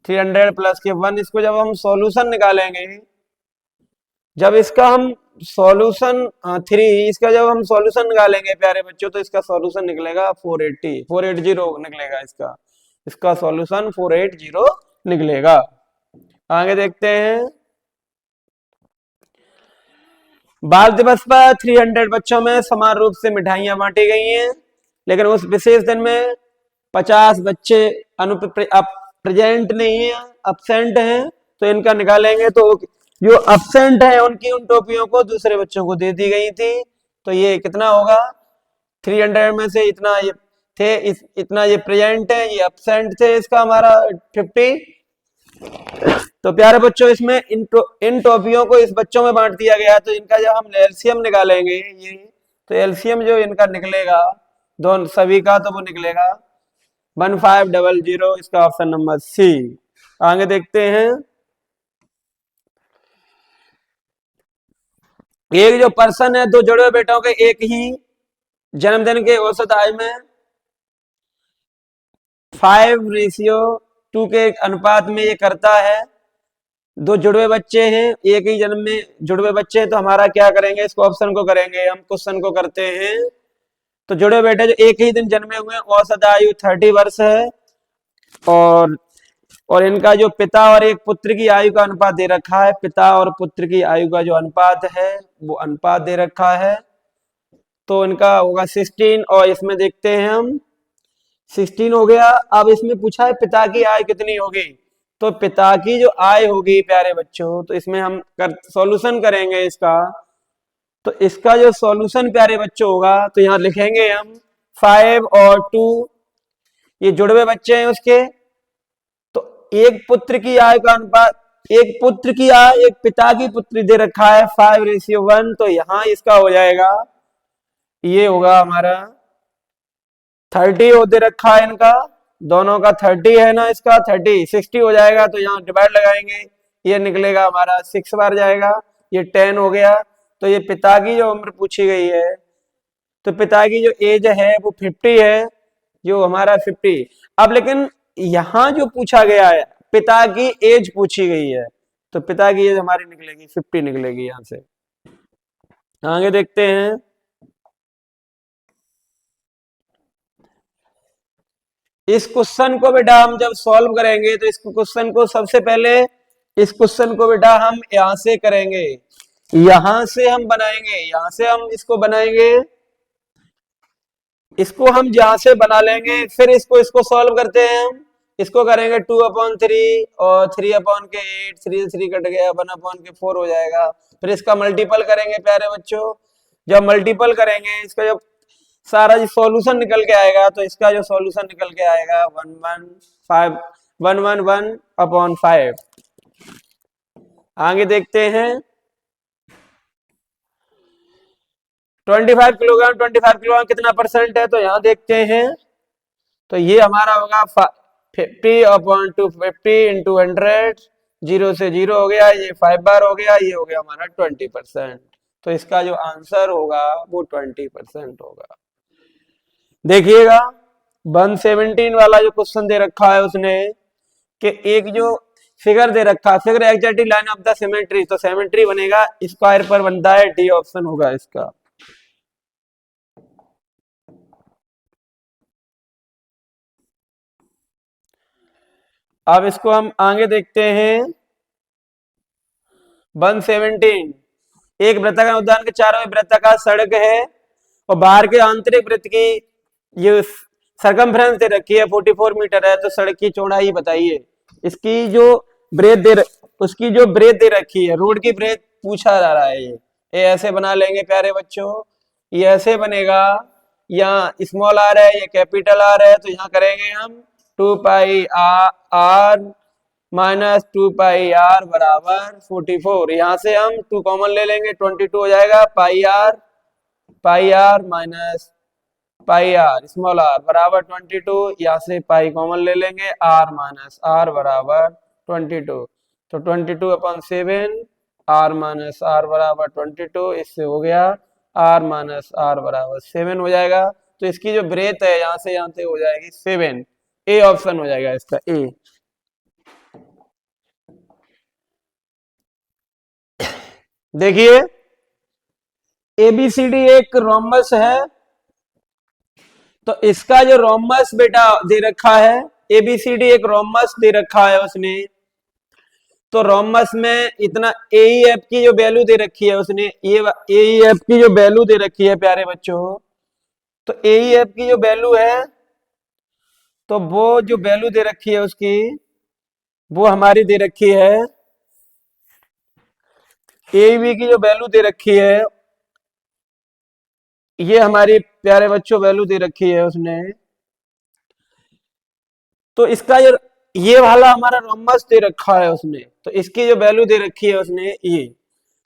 300 प्लस के 1, इसको जब हम सॉल्यूशन निकालेंगे, जब इसका हम सॉल्यूशन 3, इसका जब हम सॉल्यूशन निकालेंगे प्यारे बच्चों, तो इसका सॉल्यूशन निकलेगा 480 निकलेगा। इसका सॉल्यूशन 480 निकलेगा। आगे देखते हैं बाल दिवस पर 300 बच्चों में समान रूप से मिठाइयां बांटी गई हैं, लेकिन उस विशेष दिन में 50 बच्चे प्रेजेंट नहीं है, अब्सेंट हैं। तो इनका निकालेंगे, तो जो अब्सेंट है उनकी उन टोपियों को दूसरे बच्चों को दे दी गई थी। तो ये कितना होगा, 300 में से इतना ये थे, इतना ये प्रेजेंट है, ये अब्सेंट थे, इसका हमारा 50। तो प्यारे बच्चों, इसमें इन टोपियों को इस बच्चों में बांट दिया गया, तो इनका जब हम एलसीएम निकालेंगे ये, तो एलसीएम जो इनका निकलेगा दोनों सभी का, तो वो निकलेगा 1500। इसका ऑप्शन नंबर सी। आगे देखते हैं एक जो पर्सन है, दो जुड़े हुए बेटों के एक ही जन्मदिन के औसत आयु में 5:2 के अनुपात में ये करता है। दो जुड़वे बच्चे हैं, एक ही जन्म में जुड़वे बच्चे हैं, तो हमारा क्या करेंगे, इसको ऑप्शन को करेंगे, हम क्वेश्चन को करते हैं। तो जुड़वे बेटे जो एक ही दिन जन्मे हुए हैं, औसत आयु 30 वर्ष है, और इनका जो पिता और एक पुत्र की आयु का अनुपात दे रखा है। पिता और पुत्र की आयु का जो अनुपात है वो अनुपात दे रखा है, तो इनका होगा 16, और इसमें देखते हैं हम 16 हो गया। अब इसमें पूछा है पिता की आय कितनी होगी, तो पिता की जो आय होगी प्यारे बच्चों, तो इसमें हम सॉल्यूशन करेंगे इसका। तो इसका जो सॉल्यूशन प्यारे बच्चों होगा, तो यहाँ लिखेंगे हम 5 और 2, ये जुड़वे बच्चे हैं उसके, तो एक पुत्र की आय का अनुपात, एक पुत्र की आय एक पिता की पुत्री दे रखा है 5:1, तो यहां इसका हो जाएगा, ये होगा हमारा 30 हो दे रखा है इनका, दोनों का 30 है ना, इसका 30 60 हो जाएगा, तो यहाँ डिवाइड लगाएंगे, ये निकलेगा हमारा 6 बार जाएगा, ये 10 हो गया। तो ये पिता की जो उम्र पूछी गई है, तो पिता की जो एज है वो 50 है, जो हमारा 50। अब लेकिन यहां जो पूछा गया है पिता की एज पूछी गई है, तो पिता की एज हमारी निकलेगी 50 निकलेगी यहां से। आगे देखते हैं इस क्वेश्चन को बेटा हम जब सॉल्व करेंगे, तो इस क्वेश्चन को सबसे पहले इस क्वेश्चन को बेटा हम यहां से करेंगे, यहां से हम बनाएंगे, यहां से हम इसको बनाएंगे, इसको हम यहां से बना लेंगे, फिर इसको सॉल्व करते हैं हम। इसको करेंगे 2/3 और 3/8, 3 से 3 कट गया, 1/4 हो जाएगा। फिर इसका मल्टीपल करेंगे प्यारे बच्चों, जब मल्टीपल करेंगे इसका जब सारा सॉल्यूशन निकल के आएगा, तो इसका जो सॉल्यूशन निकल के आएगा 111/5। आगे देखते हैं 25 किलोग्राम कितना परसेंट है, तो यहां देखते हैं, तो ये हमारा होगा 50/250 इंटू 100, 0 से 0 हो गया, ये 5 बार हो गया, ये हो गया हमारा 20%। तो इसका जो आंसर होगा वो 20% होगा। देखिएगा 117 वाला जो क्वेश्चन दे रखा है उसने, कि एक जो फिगर दे रखा है, figure exactly line of the symmetry, तो सिमेट्री बनेगा स्क्वायर पर बनता है, डी ऑप्शन होगा इसका। अब इसको हम आगे देखते हैं 117। एक वृत्ताकार उद्यान के चारों ओर वृत्ताकार सड़क है, और बाहर के आंतरिक वृत्त की ये सरकमफ्रेंस दे रखी है 44 मीटर है, तो सड़क की चौड़ाई बताइए। इसकी जो ब्रेथ उसकी जो ब्रेथ दे रखी है, रोड की ब्रेथ पूछा जा रहा है। ये ऐसे बना लेंगे प्यारे बच्चों, ये ऐसे बनेगा, यहाँ स्मॉल आर है, ये कैपिटल आर है, तो यहाँ करेंगे हम 2 पाई आर माइनस 2 पाई आर बराबर 44। यहाँ से हम 2 कॉमन ले लेंगे, 22 हो जाएगा, pi r minus pi r small r बराबर 22। यहाँ से पाई कॉमन ले लेंगे, आर माइनस आर बराबर 22, तो 22/7 आर माइनस आर बराबर 22, इससे हो गया आर माइनस आर बराबर 7 हो जाएगा। तो इसकी जो ब्रेथ है यहाँ से यहाँ तक हो जाएगी 7। ए ऑप्शन हो जाएगा इसका, ए। देखिए एबीसीडी एक रोम्बस है, तो इसका जो रोम्बस बेटा दे रखा है, एबीसीडी एक रोम्बस दे रखा है उसने, तो रोम्बस में इतना एईएफ की जो वैल्यू दे रखी है उसने, ये एईएफ की जो वैल्यू दे रखी है प्यारे बच्चों, तो एईएफ की जो वैल्यू है, तो वो जो वैल्यू दे रखी है उसकी, वो हमारी दे रखी है, एईबी की जो वैल्यू दे रखी है, ये हमारी प्यारे बच्चों वैल्यू दे रखी है उसने। तो इसका जो ये वाला हमारा रोम्बस दे रखा है उसने, तो इसकी जो वैल्यू दे रखी है उसने ये,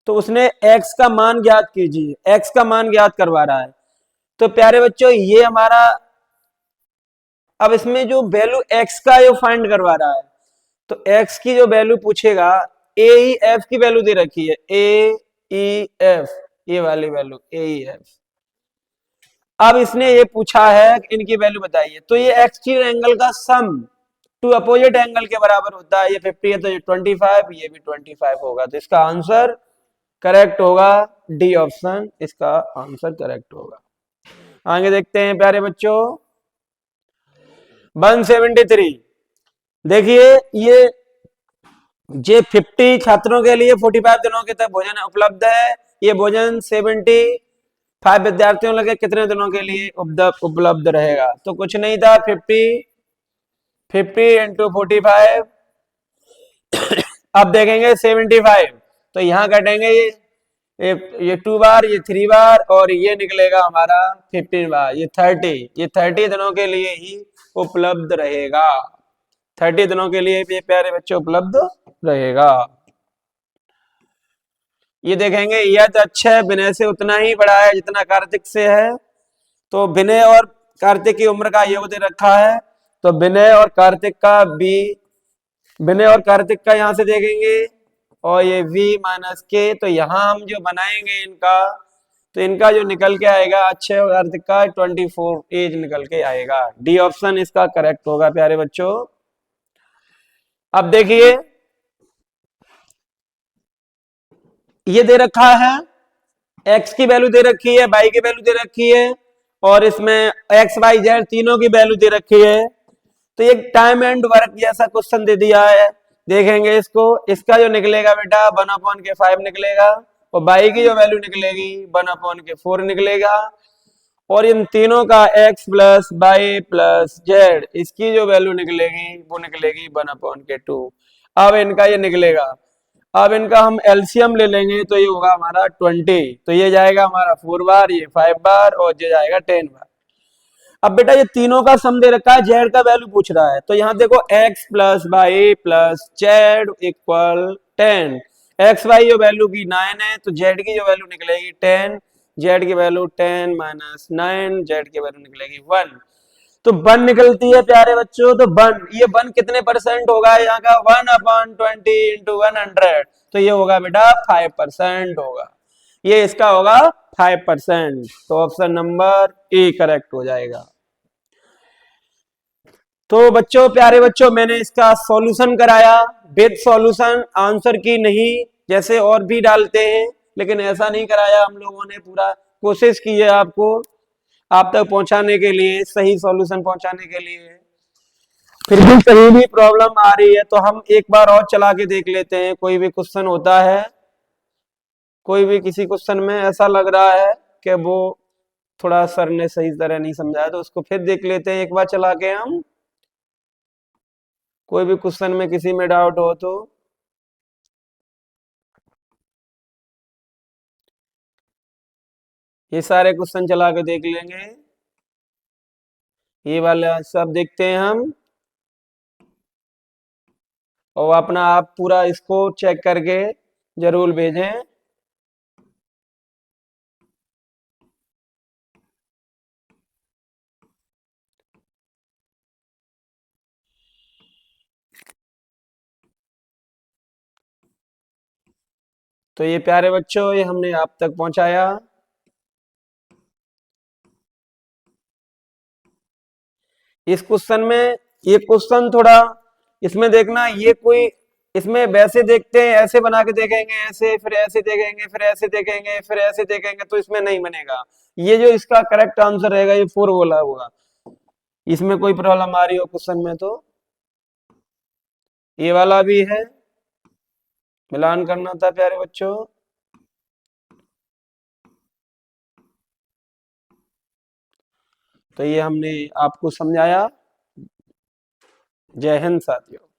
तो उसने x का मान ज्ञात कीजिए, x का मान ज्ञात करवा रहा है। तो प्यारे बच्चों ये हमारा, अब इसमें जो वैल्यू x का जो फाइंड करवा रहा है, तो x की जो वैल्यू पूछेगा, ए ई एफ की वैल्यू दे रखी है, ए ई एफ, ये वाली वैल्यू ए ई एफ। अब इसने ये पूछा है इनकी वैल्यू बताइए, तो ये एक्सट्रीम एंगल का सम टू अपोजिट एंगल के बराबर होता है, ये 50 है तो ये 25, ये भी 25 होगा, तो इसका आंसर करेक्ट होगा डी ऑप्शन, इसका आंसर करेक्ट होगा। आगे देखते हैं प्यारे बच्चों 173। देखिए ये 50 छात्रों के लिए 45 दिनों के तक भोजन उपलब्ध है। ये भोजन 75 विद्यार्थियों लगे कितने दिनों के लिए उपलब्ध रहेगा, तो कुछ नहीं था, 50 इंटू 45। अब देखेंगे 75, तो यहाँ कटेंगे ये 2 बार, ये 3 बार, और ये निकलेगा हमारा 15 बार, ये 30 दिनों के लिए ही उपलब्ध रहेगा, 30 दिनों के लिए भी प्यारे बच्चे उपलब्ध रहेगा। ये देखेंगे यह तो अच्छा है, विनय से उतना ही बड़ा है जितना कार्तिक से है, तो विनय और कार्तिक की उम्र का योग दे रखा है, तो विनय और कार्तिक का यहाँ से देखेंगे, और ये v माइनस के, तो यहाँ हम जो बनाएंगे इनका, तो इनका जो निकल के आएगा अच्छे और कार्तिक का 24 एज निकल के आएगा, डी ऑप्शन इसका करेक्ट होगा प्यारे बच्चों। अब देखिए ये दे रखा है, x की वैल्यू दे रखी है, y की वैल्यू दे रखी है, और इसमें x y z तीनों की वैल्यू दे रखी है, तो एक टाइम एंड वर्क जैसा क्वेश्चन दे दिया है। देखेंगे इसको, इसका जो निकलेगा बेटा 1/5 निकलेगा, और y की जो वैल्यू निकलेगी 1/4 निकलेगा, और इन तीनों का x plus y plus z, इसकी जो वैल्यू निकलेगी वो निकलेगी 1/2। अब इनका ये निकलेगा, अब इनका हम एलसीएम ले लेंगे, तो ये होगा हमारा 20, तो ये जाएगा हमारा 4 बार, ये 5 बार, और ये जाएगा 10 बार। अब बेटा ये तीनों का सम दे रखा है, जेड का वैल्यू पूछ रहा है, तो यहाँ देखो x plus y plus z equal 10, x y जो वैल्यू की 9 है, तो जेड की जो वैल्यू निकलेगी 10, जेड की वैल्यू 10 माइनस 9, जेड की वैल्यू निकलेगी 1, तो 1 निकलती है प्यारे बच्चों, तो 1, ये 1 कितने परसेंट होगा यहाँ का, 1/20 इंटू 100, तो ये होगा बेटा 5% होगा, ये इसका होगा 5%, तो ऑप्शन नंबर ए करेक्ट हो जाएगा। तो बच्चों प्यारे बच्चों मैंने इसका सॉल्यूशन कराया विद सॉल्यूशन, आंसर की नहीं, जैसे और भी डालते हैं, लेकिन ऐसा नहीं कराया हम लोगों ने, पूरा कोशिश की है आपको आप तक पहुंचाने के लिए, सही सॉल्यूशन पहुंचाने के लिए। फिर भी कहीं भी प्रॉब्लम आ रही है तो हम एक बार और चला के देख लेते हैं, कोई भी क्वेश्चन होता है, कोई भी किसी क्वेश्चन में ऐसा लग रहा है कि वो थोड़ा सर ने सही तरह नहीं समझाया, तो उसको फिर देख लेते हैं एक बार चला के हम, कोई भी क्वेश्चन में किसी में डाउट हो तो। ये सारे क्वेश्चन चला के देख लेंगे, ये वाला सब देखते हैं हम, और अपना आप पूरा इसको चेक करके जरूर भेजें। तो ये प्यारे बच्चों, ये हमने आप तक पहुंचाया। इस क्वेश्चन में, ये क्वेश्चन थोड़ा इसमें देखना, ये कोई इसमें वैसे देखते हैं, ऐसे बना के देखेंगे, ऐसे फिर ऐसे देखेंगे, फिर ऐसे देखेंगे, फिर ऐसे देखेंगे, तो इसमें नहीं बनेगा। ये जो इसका करेक्ट आंसर रहेगा, ये 4 बोला होगा। इसमें कोई प्रॉब्लम आ रही हो क्वेश्चन में तो ये वाला भी है, मिलान करना था प्यारे बच्चों। तो ये हमने आपको समझाया। जय हिंद साथियों।